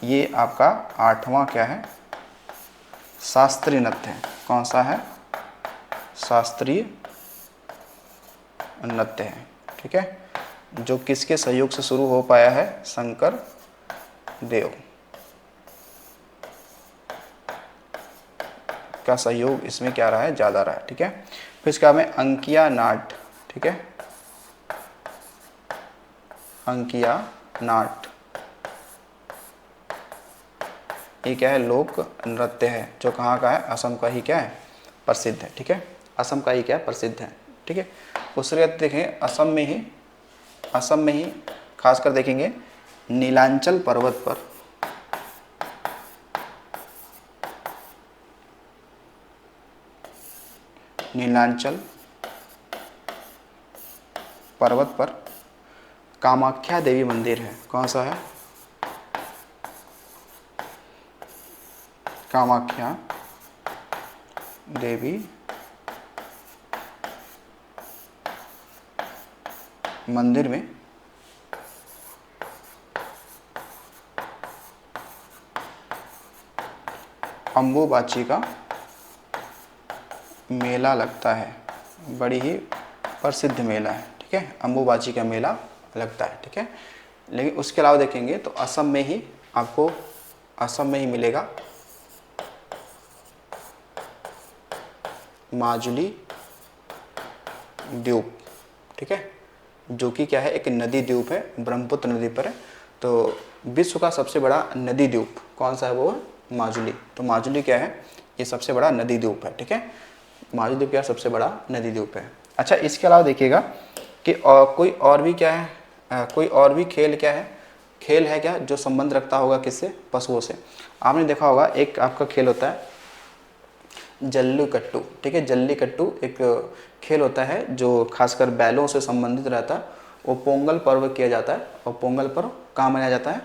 Speaker 1: ये आपका 8वां क्या है, शास्त्रीय नृत्य है। कौन सा है, शास्त्रीय नृत्य है। ठीक है, जो किसके सहयोग से शुरू हो पाया है, शंकर देव का सहयोग इसमें क्या रहा है, ज़्यादा रहा है। ठीक है, फिर इसका में अंकिया नाट। ठीक है, अंकिया नाट ये क्या है, लोक नृत्य है जो कहाँ का है, असम का ही क्या है, प्रसिद्ध है। ठीक है, असम का ही क्या है, प्रसिद्ध है। ठीक है, उसके बाद देखें असम में ही खासकर देखेंगे नीलांचल पर्वत पर नीलांचल पर्वत पर कामाख्या देवी मंदिर है। कौन सा है? कामाख्या देवी मंदिर में अम्बुबाची का मेला लगता है। बड़ी ही प्रसिद्ध मेला है, ठीक है, अम्बुबाची का मेला लगता है, ठीक है। लेकिन उसके अलावा देखेंगे तो असम में ही आपको, असम में ही मिलेगा माजुली द्वीप, ठीक है, जो कि क्या है, एक नदी द्वीप है, ब्रह्मपुत्र नदी पर है। तो विश्व का सबसे बड़ा नदी द्वीप कौन सा है? वो है माजुली। तो माजुली क्या है? ये सबसे बड़ा नदी द्वीप है, ठीक है। माजुली द्वीप क्या सबसे बड़ा नदी द्वीप है। अच्छा, इसके अलावा देखिएगा कि कोई और भी क्या है, कोई और भी खेल क्या है, खेल है क्या जो संबंध रखता होगा किससे? पशुओं से। आपने देखा होगा एक आपका खेल होता है जल्लीकट्टू, ठीक है। जल्लीकट्टू एक खेल होता है जो खासकर बैलों से संबंधित रहता है। वो पोंगल पर्व किया जाता है, और पोंगल पर्व कहाँ मनाया जाता है?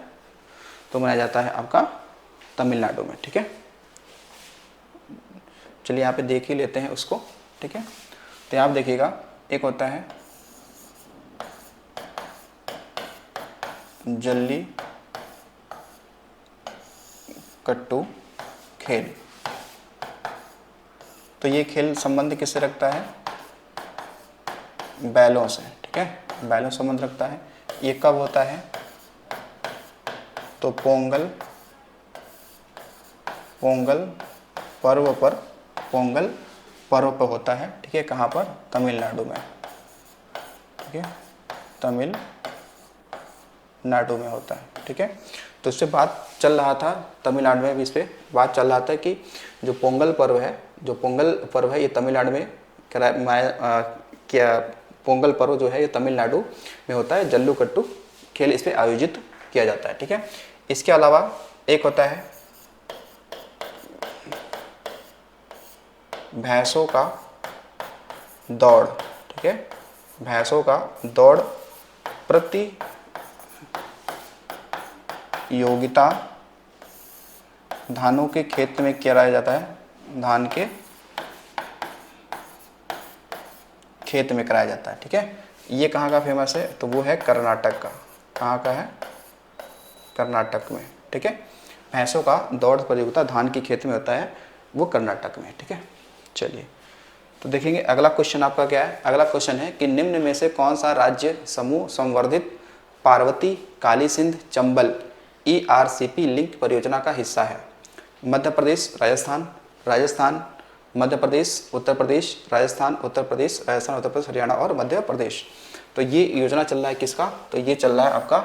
Speaker 1: तो मनाया जाता है आपका तमिलनाडु में, ठीक है। चलिए यहाँ पे देख ही लेते हैं उसको, ठीक है। तो यहाँ आप देखिएगा एक होता है जल्ली कट्टू खेल। तो ये खेल संबंध किससे रखता है? बैलों से, ठीक है, बैलों से संबंध रखता है। ये कब होता है? तो पोंगल पर्व पर, पोंगल पर्व पर होता है, ठीक है। कहाँ पर? तमिलनाडु में, ठीक है, तमिलनाडु में होता है, ठीक है। तो इससे बात चल रहा था, तमिलनाडु में भी इस पर बात चल रहा था कि जो पोंगल पर्व है, ये तमिलनाडु में क्या पोंगल पर्व जो है ये तमिलनाडु में होता है। जल्लीकट्टू खेल इस पर आयोजित किया जाता है, ठीक है। इसके अलावा एक होता है भैंसों का दौड़, ठीक है, भैंसों का दौड़ प्रतियोगिता धानों के खेत में कराया जाता है, धान के खेत में कराया जाता है, ठीक है। ये कहाँ का फेमस है? तो वो है कर्नाटक का। कहाँ का है? कर्नाटक में, ठीक है। भैंसों का दौड़ प्रतियोगिता धान के खेत में होता है, वो कर्नाटक में, ठीक है। चलिए तो देखेंगे अगला क्वेश्चन आपका क्या है। अगला क्वेश्चन है कि निम्न में से कौन सा राज्य समूह संवर्धित पार्वती काली सिंध चंबल ERCP लिंक परियोजना का हिस्सा है? मध्य प्रदेश, राजस्थान, मध्य प्रदेश, उत्तर प्रदेश, राजस्थान, उत्तर प्रदेश, हरियाणा और मध्य प्रदेश। तो ये योजना चल रहा है किसका? तो ये चल रहा है आपका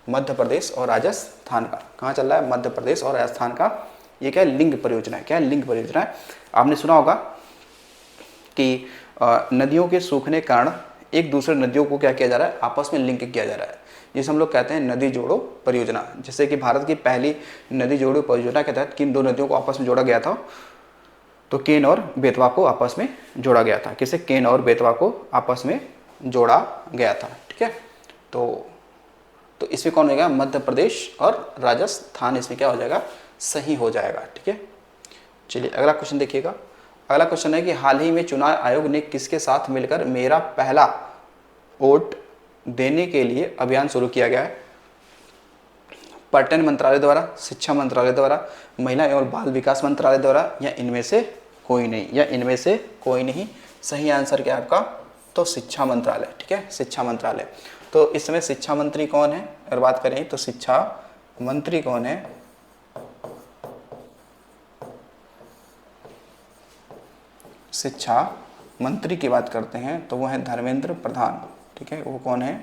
Speaker 1: मध्य प्रदेश और राजस्थान का। कहाँ चल रहा है? मध्य प्रदेश और राजस्थान का। ये क्या है? लिंक परियोजना है। क्या है? लिंक परियोजना है। आपने सुना होगा कि नदियों के सूखने के कारण एक दूसरे नदियों को क्या किया जा रहा है? आपस में लिंक किया जा रहा है, जिसे हम लोग कहते हैं नदी जोड़ो परियोजना। जैसे कि भारत की पहली नदी जोड़ो परियोजना के तहत किन दो नदियों को आपस में जोड़ा गया था? तो केन और बेतवा को आपस में जोड़ा गया था। किसे? केन और बेतवा को आपस में जोड़ा गया था, ठीक है। तो इसमें कौन हो जाएगा? मध्य प्रदेश और राजस्थान इसमें क्या हो जाएगा? सही हो जाएगा, ठीक है। चलिए अगला क्वेश्चन देखिएगा। अगला क्वेश्चन है कि हाल ही में चुनाव आयोग ने किसके साथ मिलकर मेरा पहला वोट देने के लिए अभियान शुरू किया गया है? पर्यटन मंत्रालय द्वारा, शिक्षा मंत्रालय द्वारा, महिला एवं बाल विकास मंत्रालय द्वारा, या इनमें से कोई नहीं, या इनमें से कोई नहीं। सही आंसर क्या है आपका? तो शिक्षा मंत्रालय, ठीक है, शिक्षा मंत्रालय। तो इस समय शिक्षा मंत्री कौन है अगर बात करें तो? शिक्षा मंत्री कौन है? शिक्षा मंत्री की बात करते हैं तो वो है धर्मेंद्र प्रधान, ठीक है। वो कौन है?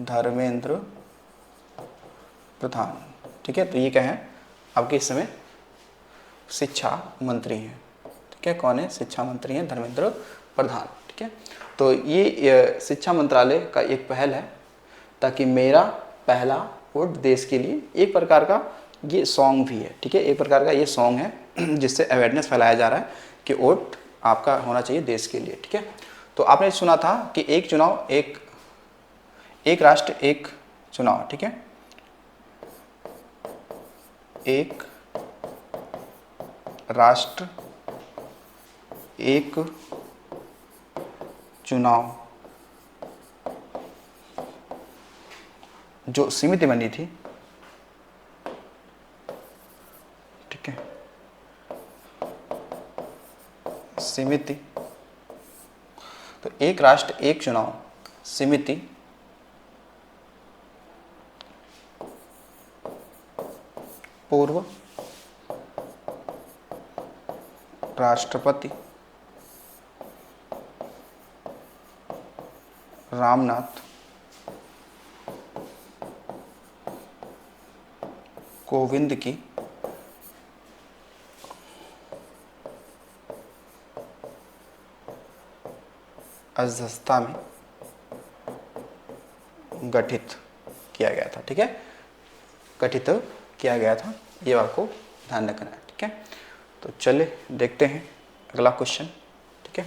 Speaker 1: धर्मेंद्र प्रधान, ठीक है। तो ये क्या है? आपके इस समय शिक्षा मंत्री हैं, ठीक है। कौन है? शिक्षा मंत्री हैं धर्मेंद्र प्रधान, ठीक है। तो ये शिक्षा मंत्रालय का एक पहल है ताकि मेरा पहला वोट देश के लिए, एक प्रकार का ये सॉन्ग भी है, ठीक है, एक प्रकार का ये सॉन्ग है जिससे अवेयरनेस फैलाया जा रहा है कि वोट आपका होना चाहिए देश के लिए, ठीक है। तो आपने सुना था कि एक चुनाव एक राष्ट्र एक चुनाव, ठीक है। एक राष्ट्र एक चुनाव जो समिति बनी थी, ठीक है, समिति, तो एक राष्ट्र एक चुनाव समिति पूर्व राष्ट्रपति रामनाथ कोविंद की अध्यक्षता में गठित किया गया था, ठीक है, गठित किया गया था। ये आपको ध्यान रखना है, ठीक है। तो चलिए देखते हैं अगला क्वेश्चन, ठीक है।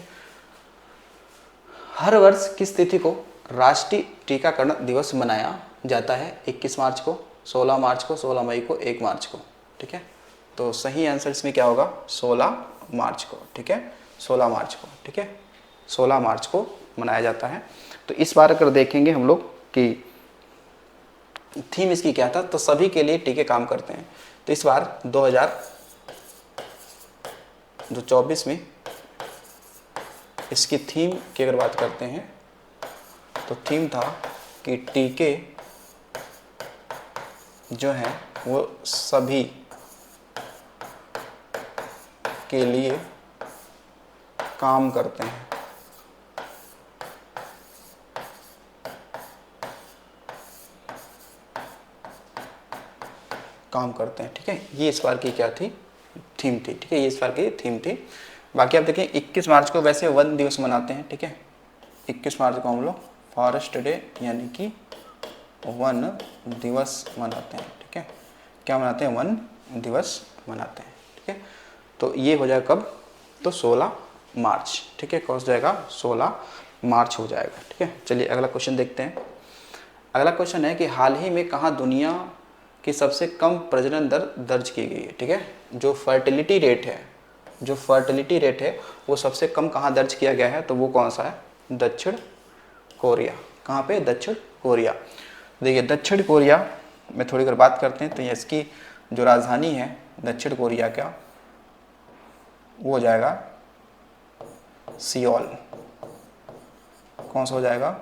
Speaker 1: हर वर्ष किस तिथि को राष्ट्रीय टीकाकरण दिवस मनाया जाता है? 21 मार्च को, 16 मार्च को, 16 मई को, 1 मार्च को, ठीक है। तो सही आंसर इसमें क्या होगा? 16 मार्च को, ठीक है, 16 मार्च को, ठीक है, 16 मार्च को मनाया जाता है। तो इस बार अगर देखेंगे हम लोग कि थीम इसकी क्या था, तो सभी के लिए टीके काम करते हैं। तो इस बार 2024 में इसकी थीम की अगर बात करते हैं तो थीम था कि टीके जो हैं वो सभी के लिए काम करते हैं। काम करते हैं, ठीक है, ये इस बार की क्या थी? थीम थी, ठीक है, ये इस बार की थीम थी। बाकी आप देखें 21 मार्च को वैसे वन दिवस मनाते हैं, ठीक है, 21 मार्च को हम लोग फॉरेस्ट डे यानी कि वन दिवस मनाते हैं, ठीक है, क्या मनाते हैं? वन दिवस मनाते हैं, ठीक है। तो ये हो जाएगा कब? तो 16 मार्च, ठीक है, कौन सा जाएगा? 16 मार्च हो जाएगा, ठीक है। चलिए अगला क्वेश्चन देखते हैं। अगला क्वेश्चन है कि हाल ही में कहाँ दुनिया की सबसे कम प्रजनन दर दर्ज की गई है, ठीक है। जो फर्टिलिटी रेट है वो सबसे कम कहाँ दर्ज किया गया है? तो वो कौन सा है? दक्षिण कोरिया। कहाँ पे? दक्षिण कोरिया। देखिए दक्षिण कोरिया में थोड़ी अगर बात करते हैं तो इसकी जो राजधानी है दक्षिण कोरिया का वो हो जाएगा सियोल। कौन सा हो जाएगा?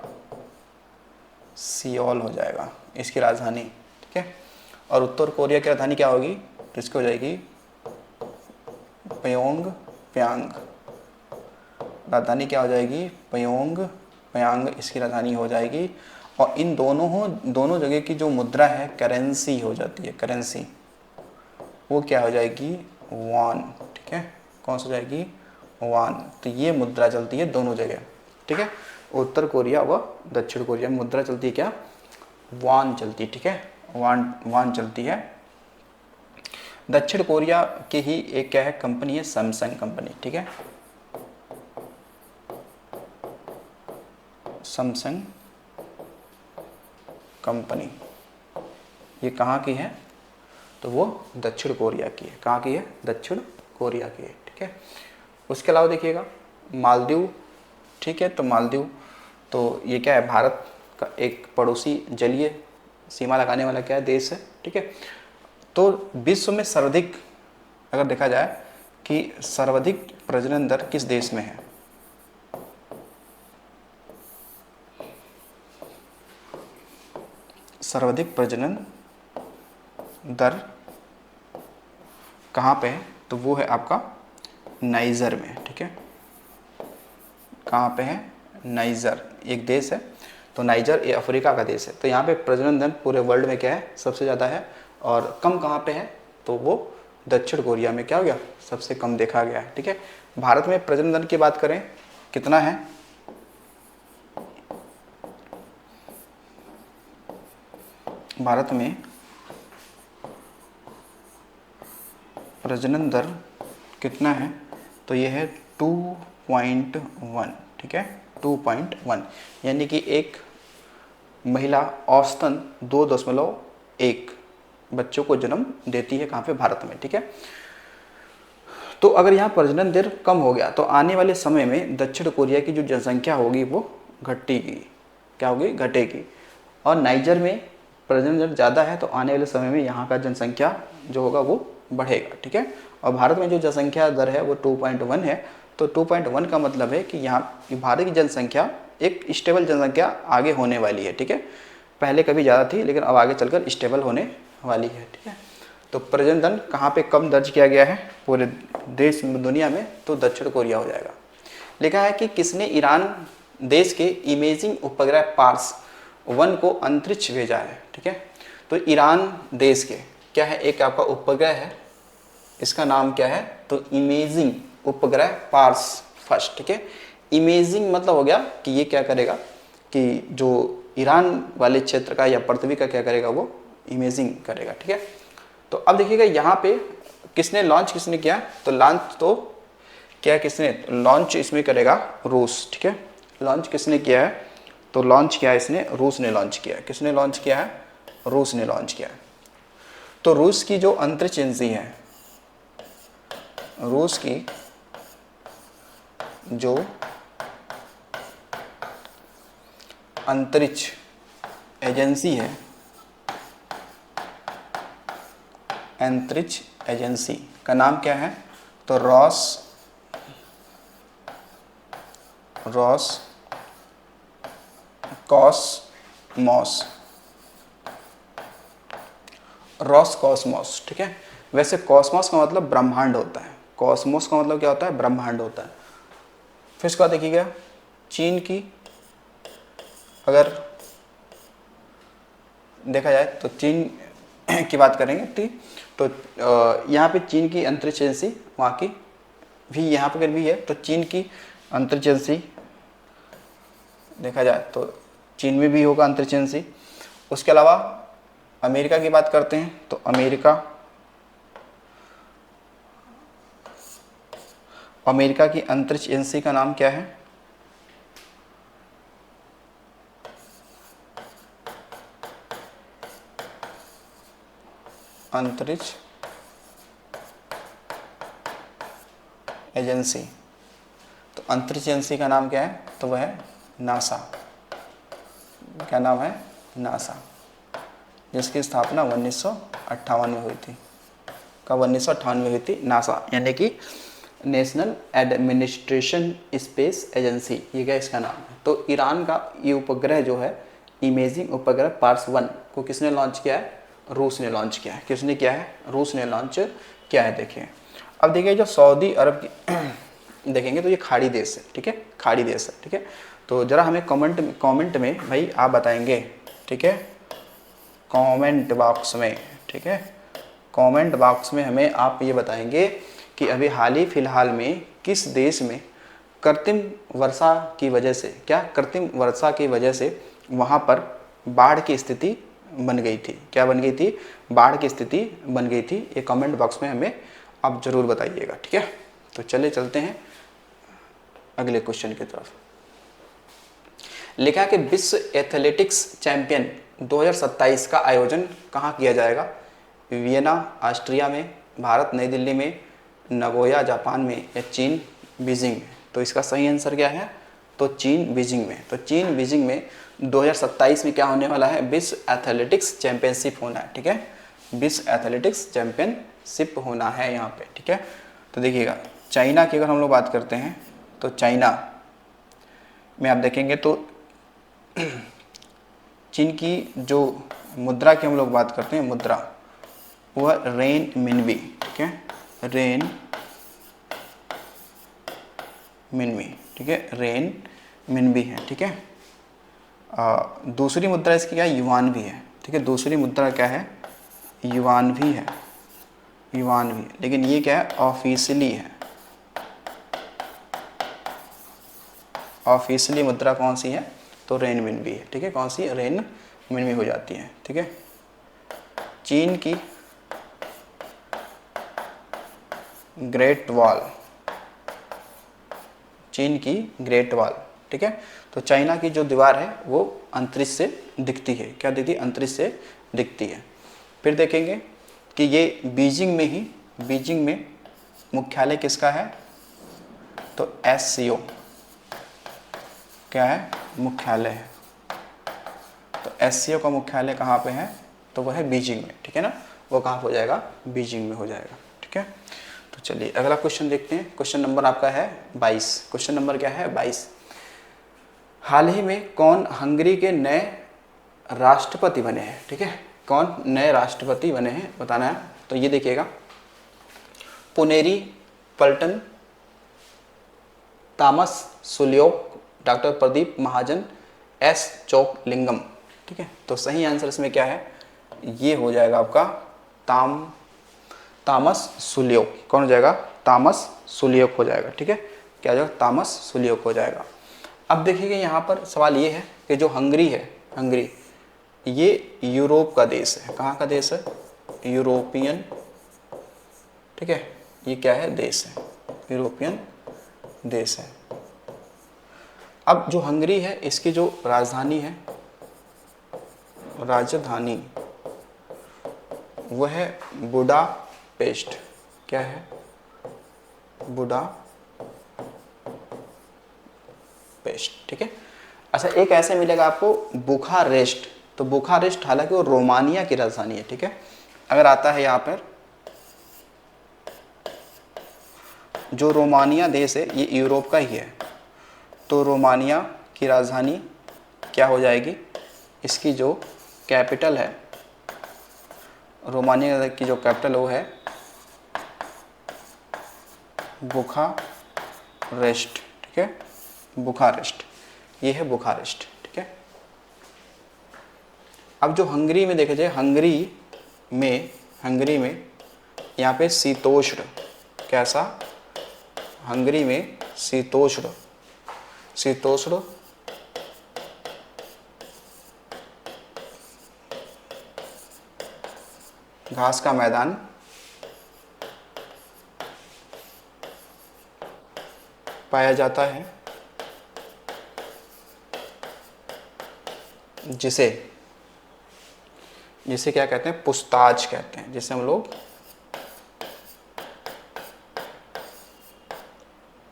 Speaker 1: सियोल हो जाएगा इसकी राजधानी, ठीक है। और उत्तर कोरिया की राजधानी क्या होगी? तो इसकी हो जाएगी प्योंगयांग। राजधानी क्या हो जाएगी? प्योंगयांग इसकी राजधानी हो जाएगी। और इन दोनों जगह की जो मुद्रा है करेंसी हो जाती है, करेंसी वो क्या हो जाएगी? वॉन, ठीक है, कौन सा हो जाएगी? वॉन। तो ये मुद्रा चलती है दोनों जगह, ठीक है, उत्तर कोरिया व दक्षिण कोरिया में मुद्रा चलती है क्या? वॉन चलती है, ठीक है, वॉन चलती है। दक्षिण कोरिया की ही एक क्या है कंपनी है? सैमसंग कंपनी, ठीक है, सैमसंग कंपनी। ये कहाँ की है? तो वो दक्षिण कोरिया की है। कहाँ की है? दक्षिण कोरिया की है, ठीक है। उसके अलावा देखिएगा मालदीव, ठीक है, तो मालदीव तो ये क्या है? भारत का एक पड़ोसी जलीय सीमा लगाने वाला क्या है? देश है, ठीक है। तो विश्व में सर्वाधिक अगर देखा जाए कि सर्वाधिक प्रजनन दर किस देश में है? सर्वाधिक प्रजनन दर कहाँ पे है? तो वो है आपका नाइजर में, ठीक है। कहाँ पे है? नाइजर एक देश है, तो नाइजर ये अफ्रीका का देश है। तो यहाँ पे प्रजनन दर पूरे वर्ल्ड में क्या है? सबसे ज़्यादा है। और कम कहाँ पे है? तो वो दक्षिण कोरिया में क्या हो गया? सबसे कम देखा गया है, ठीक है। भारत में प्रजनन दर की बात करें कितना है? भारत में प्रजनन दर कितना है? तो ये है 2.1, ठीक है, 2.1, यानी कि एक महिला औसतन 2.1 बच्चों को जन्म देती है, कहाँ पे, भारत में, ठीक है। तो अगर यहाँ प्रजनन दर कम हो गया तो आने वाले समय में दक्षिण कोरिया की जो जनसंख्या होगी वो घटेगी, क्या होगी, घटेगी। और नाइजर में प्रजनन दर ज़्यादा है तो आने वाले समय में यहाँ का जनसंख्या जो होगा वो बढ़ेगा, ठीक है। और भारत में जो जनसंख्या दर है वो 2.1 है, तो 2.1 का मतलब है कि यहाँ भारत की जनसंख्या एक स्टेबल जनसंख्या आगे होने वाली है, ठीक है। पहले कभी ज़्यादा थी लेकिन अब आगे चलकर स्टेबल होने वाली है, ठीक है। तो प्रजनन दर कहाँ पे कम दर्ज किया गया है पूरे देश दुनिया में, तो दक्षिण कोरिया हो जाएगा। लिखा है कि किसने ईरान देश के इमेजिंग उपग्रह पार्स 1 को अंतरिक्ष भेजा है, ठीक है। तो ईरान देश के क्या है, एक आपका उपग्रह है, इसका नाम क्या है, तो इमेजिंग उपग्रह पार्स फर्स्ट, ठीक है। इमेजिंग मतलब हो गया कि ये क्या करेगा कि जो ईरान वाले क्षेत्र का या पृथ्वी का क्या करेगा, वो इमेजिंग करेगा, ठीक है। तो अब देखिएगा यहाँ पे किसने लॉन्च किसने किया, तो लॉन्च तो क्या किसने लॉन्च इसमें करेगा, रूस, ठीक है। लॉन्च किसने किया है, तो लॉन्च किया है इसने, रूस ने लॉन्च किया है। किसने लॉन्च किया है, रूस ने लॉन्च किया है। तो रूस की जो अंतरिक्ष एजेंसी है, रूस की जो अंतरिक्ष एजेंसी है, अंतरिक्ष एजेंसी का नाम क्या है, तो रॉसकॉस्मोस, ठीक है। वैसे कॉस्मोस का मतलब ब्रह्मांड होता है, कॉस्मोस का मतलब क्या होता है, ब्रह्मांड होता है। फिर इसका देखिएगा चीन की अगर देखा जाए तो चीन की बात करेंगे तो यहाँ पे चीन की अंतरिक्ष एजेंसी वहाँ की भी यहाँ पर भी है, तो चीन की अंतरिक्ष एजेंसी देखा जाए तो चीन में भी होगा अंतरिक्ष एजेंसी। उसके अलावा अमेरिका की बात करते हैं तो अमेरिका की अंतरिक्ष एजेंसी का नाम क्या है, अंतरिक्ष एजेंसी। तो अंतरिक्ष एजेंसी का नाम क्या है, तो वह है नासा। क्या नाम है, नासा, जिसकी स्थापना 1958 में हुई थी। कब, 1958 में हुई थी, नासा यानी कि नेशनल एडमिनिस्ट्रेशन स्पेस एजेंसी, ये क्या इसका नाम है। तो ईरान का ये उपग्रह जो है इमेजिंग उपग्रह पार्स 1 को किसने लॉन्च किया है, रूस ने लॉन्च किया है। किसने किया है, रूस ने लॉन्च किया है। देखिए अब देखिए जो सऊदी अरब की देखेंगे तो ये खाड़ी देश है, ठीक है, खाड़ी देश है, ठीक है। तो ज़रा हमें कमेंट में भाई आप बताएंगे, ठीक है, कमेंट बॉक्स में, ठीक है, कमेंट बॉक्स में हमें आप ये बताएंगे कि अभी हाल ही फिलहाल में किस देश में कृत्रिम वर्षा की वजह से, क्या कृत्रिम वर्षा की वजह से वहाँ पर बाढ़ की स्थिति बन गई थी। क्या बन गई थी, बाढ़ की स्थिति बन गई थी। ये कमेंट बॉक्स में हमें आप ज़रूर बताइएगा, ठीक है। तो चले चलते हैं अगले क्वेश्चन की तरफ। लिखा कि विश्व एथलेटिक्स चैंपियन 2027 का आयोजन कहाँ किया जाएगा, वियना ऑस्ट्रिया में, भारत नई दिल्ली में, नगोया जापान में, या चीन बीजिंग में। तो इसका सही आंसर क्या है, तो चीन बीजिंग में। तो चीन बीजिंग में 2027 में क्या होने वाला है, विश्व एथलेटिक्स चैंपियनशिप होना है, ठीक है, विश्व एथलेटिक्स चैंपियनशिप होना है यहाँ पे, ठीक है। तो देखिएगा चाइना की अगर हम लोग बात करते हैं तो चाइना में आप देखेंगे तो चीन की जो मुद्रा की हम लोग बात करते हैं, मुद्रा वह रेन मिनबी, ठीक है, रेन मिनबी, ठीक है, रेन मिनबी है, ठीक है। दूसरी मुद्रा इसकी क्या है, युआन भी है, ठीक है, दूसरी मुद्रा क्या है, युआन भी है, युआन भी, लेकिन ये क्या है, ऑफिशियली है। ऑफिशियली मुद्रा कौन सी है, तो रेन मिनबी है, ठीक है, कौन सी, रेन मिनबी हो जाती है, ठीक है। चीन की ग्रेट वॉल चीन की ग्रेट वॉल, ठीक है। तो चाइना की जो दीवार है वो अंतरिक्ष से दिखती है, क्या दिखती है, अंतरिक्ष से दिखती है। फिर देखेंगे कि ये बीजिंग में ही, बीजिंग में मुख्यालय किसका है, तो SCO क्या है, मुख्यालय है। तो SCO का मुख्यालय कहाँ पे है, तो वह है बीजिंग में, ठीक है ना। वो कहाँ हो जाएगा, बीजिंग में हो जाएगा, ठीक है। तो चलिए अगला क्वेश्चन देखते हैं। क्वेश्चन नंबर आपका है 22। क्वेश्चन नंबर क्या है, 22। हाल ही में कौन हंगरी के नए राष्ट्रपति बने हैं, ठीक है। कौन नए राष्ट्रपति बने हैं बताना है। तो ये देखिएगा, पुनेरी पल्टन, तामस सुलियोक, डॉक्टर प्रदीप महाजन, S चोकलिंगम, ठीक है। तो सही आंसर इसमें क्या है, ये हो जाएगा आपका तामस सुलियोक। कौन हो जाएगा, तामस सुलियोक हो जाएगा, ठीक है। क्या हो जाएगा, तामस सुलियोक हो जाएगा। अब देखिए यहाँ पर सवाल ये है कि जो हंगरी है, हंगरी ये यूरोप का देश है। कहाँ का देश है, यूरोपियन, ठीक है। ये क्या है, देश है, यूरोपियन देश है। अब जो हंगरी है इसकी जो राजधानी है, राजधानी वह है बुडापेस्ट। क्या है, बुडापेस्ट, ठीक है। अच्छा एक ऐसे मिलेगा आपको बुखारेस्ट। तो बुखारेस्ट हालांकि वो रोमानिया की राजधानी है, ठीक है। अगर आता है यहाँ पर जो रोमानिया देश है ये यूरोप का ही है, तो रोमानिया की राजधानी क्या हो जाएगी, इसकी जो कैपिटल है, रोमानिया की जो कैपिटल वो है बुखारेस्ट, ठीक है। बुखारेस्ट, ये है बुखारेस्ट, ठीक है। अब जो हंगरी में देखा जाए, हंगरी में यहाँ पे शीतोष्ण, कैसा, हंगरी में शीतोष्ण घास का मैदान पाया जाता है, जिसे क्या कहते हैं, पुस्ताज कहते हैं, जिसे हम लोग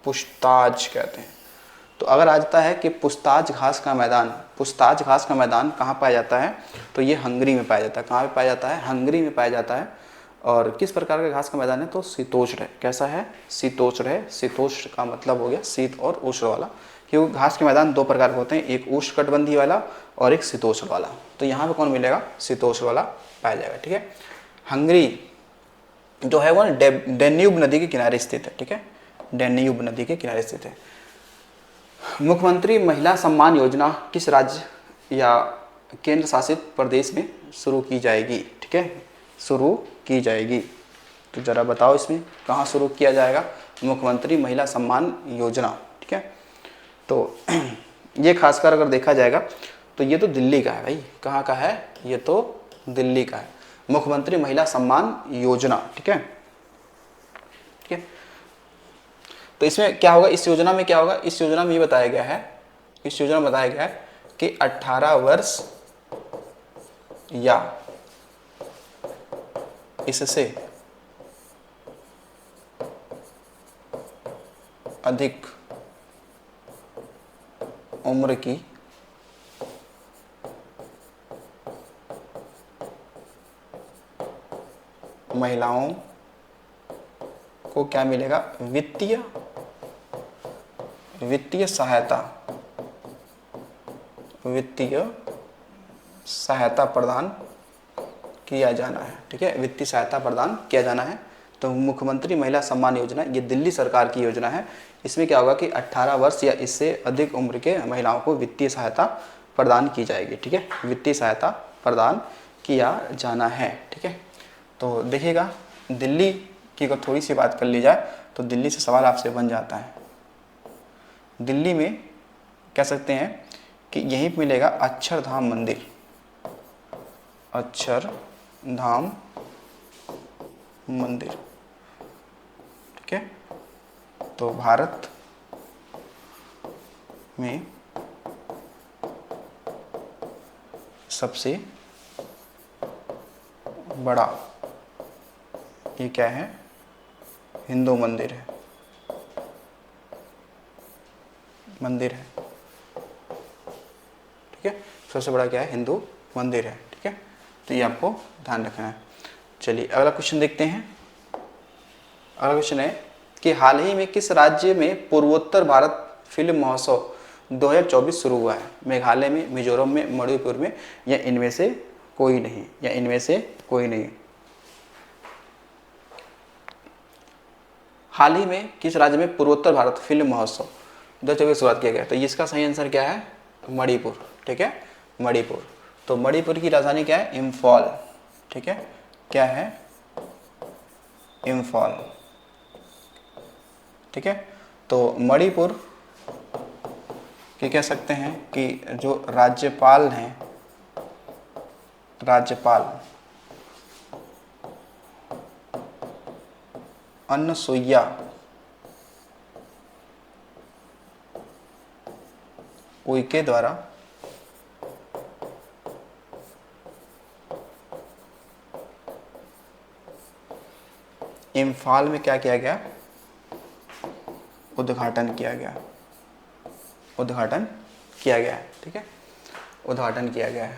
Speaker 1: पुस्ताज कहते हैं। तो अगर आ जाता है कि पुस्ताज घास का मैदान कहाँ पाया जाता है, तो ये हंगरी में पाया जाता है। कहाँ पे पाया जाता है, हंगरी में पाया जाता है। और किस प्रकार का घास का मैदान है, तो शीतोष्ण है। कैसा है, शीतोष्ण है। शीतोष्ण का मतलब हो गया शीत और उष्ण वाला, क्योंकि घास के मैदान दो प्रकार के होते हैं, एक उष्णकटिबंधीय वाला और एक शीतोष्ण वाला। तो यहाँ पे कौन मिलेगा, शीतोष्ण वाला पाया जाएगा, ठीक है। हंगरी जो है वो डेन्यूब नदी के किनारे स्थित है, ठीक है। डेन्यूब नदी के किनारे स्थित है। मुख्यमंत्री महिला सम्मान योजना किस राज्य या केंद्र शासित प्रदेश में शुरू की जाएगी, ठीक है, शुरू की जाएगी। तो जरा बताओ इसमें कहाँ शुरू किया जाएगा, मुख्यमंत्री महिला सम्मान योजना, ठीक है। तो ये खासकर अगर देखा जाएगा तो ये तो दिल्ली का है भाई। कहाँ का है, ये तो दिल्ली का है, मुख्यमंत्री महिला सम्मान योजना, ठीक है, ठीक है। तो इसमें क्या होगा, इस योजना में क्या होगा, इस योजना में ये बताया गया है, इस योजना में बताया गया है कि 18 वर्ष या इससे अधिक उम्र की महिलाओं को क्या मिलेगा, वित्तीय सहायता प्रदान किया जाना है, ठीक है। वित्तीय सहायता प्रदान किया जाना है। तो मुख्यमंत्री महिला सम्मान योजना ये दिल्ली सरकार की योजना है। इसमें क्या होगा कि 18 वर्ष या इससे अधिक उम्र के महिलाओं को वित्तीय सहायता प्रदान की जाएगी, ठीक है। वित्तीय सहायता प्रदान किया जाना है, ठीक है। तो देखिएगा दिल्ली की अगर थोड़ी सी बात कर ली जाए तो दिल्ली से सवाल आपसे बन जाता है। दिल्ली में कह सकते हैं कि यहीं पर मिलेगा अक्षरधाम मंदिर, अक्षरधाम मंदिर, ठीक है। तो भारत में सबसे बड़ा ये क्या है, हिंदू मंदिर है, मंदिर है, ठीक है। सबसे बड़ा क्या है, हिंदू मंदिर है, ठीक है। तो ये आपको ध्यान रखना है। चलिए अगला क्वेश्चन देखते हैं। अगला क्वेश्चन है कि हाल ही में किस राज्य में पूर्वोत्तर भारत फिल्म महोत्सव 2024 शुरू हुआ है? मेघालय में, मिजोरम में, मणिपुर में, या इनमें से कोई नहीं, या इनमें से कोई नहीं। हाल ही में किस राज्य में पूर्वोत्तर भारत फिल्म महोत्सव 2024 शुरुआत किया गया? तो इसका सही आंसर क्या है, मणिपुर, ठीक है, मणिपुर। तो मणिपुर की राजधानी क्या है, इम्फॉल, ठीक है, क्या है, इम्फॉल, ठीक है। तो मणिपुर के कह सकते हैं कि जो राज्यपाल हैं, राज्यपाल अनसुईया उइके द्वारा इम्फाल में क्या किया गया, उद्घाटन किया गया, उद्घाटन किया गया है, ठीक है, उद्घाटन किया गया है।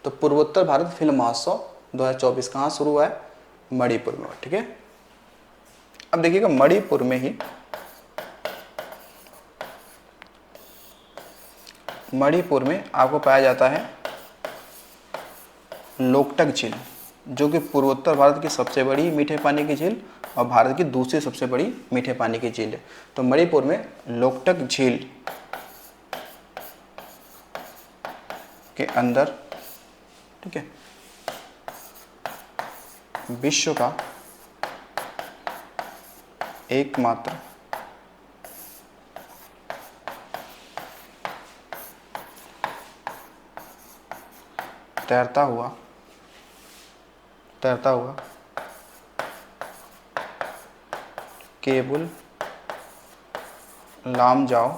Speaker 1: तो पूर्वोत्तर भारत फिल्म महोत्सव 2024 कहाँ शुरू हुआ है, मणिपुर में, ठीक है। अब देखिएगा मणिपुर में ही, मणिपुर में आपको पाया जाता है लोकटक झील, जो कि पूर्वोत्तर भारत की सबसे बड़ी मीठे पानी की झील और भारत की दूसरी सबसे बड़ी मीठे पानी की झील है। तो मणिपुर में लोकटक झील के अंदर, ठीक है, विश्व का एकमात्र तैरता हुआ केबुल लामजाओ,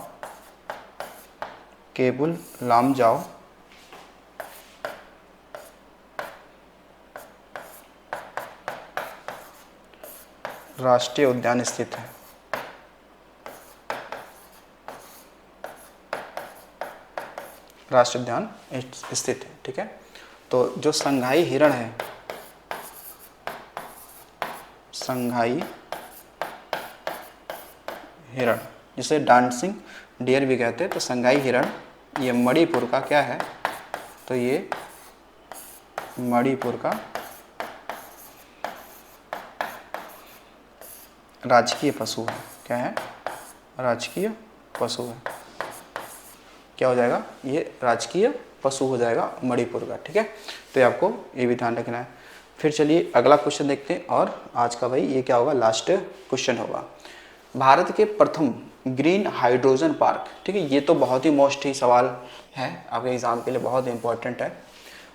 Speaker 1: केबुल लामजाओ राष्ट्रीय उद्यान स्थित है। राष्ट्रीय उद्यान स्थित है, ठीक है। तो जो संघाई हिरण है, संघाई हिरण, जिसे डांसिंग डियर भी कहते हैं, तो संघाई हिरण ये मणिपुर का क्या है, तो ये मणिपुर का राजकीय पशु है। क्या है, राजकीय पशु है। क्या हो जाएगा, ये राजकीय पशु हो जाएगा मणिपुर का, ठीक है। तो ये आपको ये भी ध्यान रखना है। फिर चलिए अगला क्वेश्चन देखते हैं, और आज का भाई ये क्या होगा, लास्ट क्वेश्चन होगा। भारत के प्रथम ग्रीन हाइड्रोजन पार्क, ठीक है, ये तो बहुत ही मोस्ट ही सवाल है आपके एग्जाम के लिए, बहुत इंपॉर्टेंट है।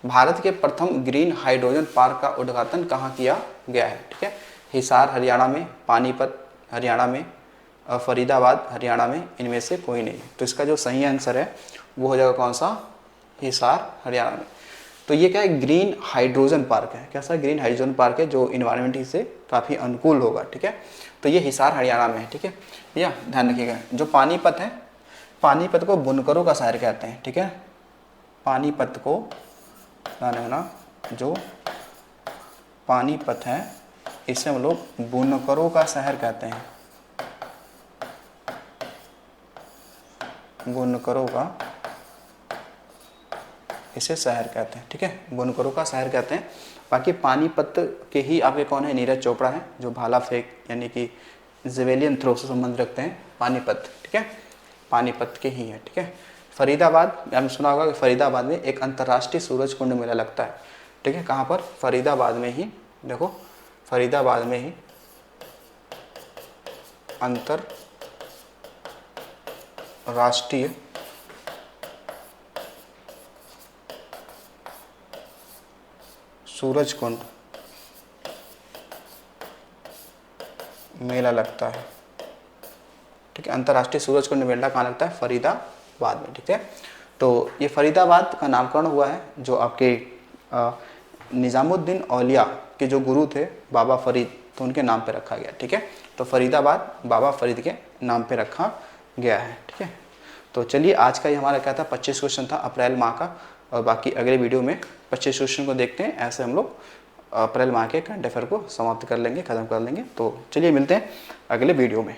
Speaker 1: भारत के प्रथम ग्रीन हाइड्रोजन पार्क का उद्घाटन कहाँ किया गया है, ठीक है। हिसार हरियाणा में, पानीपत हरियाणा में, फरीदाबाद हरियाणा में, इनमें से कोई नहीं। तो इसका जो सही आंसर है वो हो जाएगा कौन सा, हिसार हरियाणा में। तो ये क्या है, ग्रीन हाइड्रोजन पार्क है। कैसा ग्रीन हाइड्रोजन पार्क है, जो इन्वायरमेंट से काफ़ी अनुकूल होगा, ठीक है। तो ये हिसार हरियाणा में है, ठीक है भैया, ध्यान रखिएगा। जो पानीपत है, पानीपत को बुनकरों का शहर कहते हैं, ठीक है। पानीपत को ध्यान रखना, जो पानीपत है इसे हम लोग बुनकरों का शहर कहते हैं, बुनकरों का इसे शहर कहते हैं, ठीक है, बुनकरों का शहर कहते हैं। बाकी पानीपत के ही आपके कौन है, नीरज चोपड़ा है, जो भाला फेंक यानी कि जेवेलियन थ्रो से संबंध रखते हैं, पानीपत, ठीक है, पानीपत के ही है, ठीक है। फरीदाबाद, आपने सुना होगा कि फरीदाबाद में एक अंतर्राष्ट्रीय सूरज कुंड मेला लगता है, ठीक है। कहाँ पर, फरीदाबाद में ही, देखो फरीदाबाद में ही अंतर्राष्ट्रीय सूरज कुंड मेला लगता है, ठीक है। अंतर्राष्ट्रीय सूरज कुंड मेला कहाँ लगता है, फरीदाबाद बाद में, ठीक है। तो ये फरीदाबाद का नामकरण हुआ है जो आपके निज़ामुद्दीन औलिया के जो गुरु थे बाबा फरीद, तो उनके नाम पे रखा गया, ठीक है। तो फरीदाबाद बाबा फरीद के नाम पे रखा गया है, ठीक है। तो चलिए आज का ये हमारा क्या था, 25 क्वेश्चन था अप्रैल माह का, और बाकी अगले वीडियो में 25 क्वेश्चन को देखते हैं। ऐसे हम लोग अप्रैल माह के करंट अफेयर को समाप्त कर लेंगे, ख़त्म कर लेंगे। तो चलिए मिलते हैं अगले वीडियो में।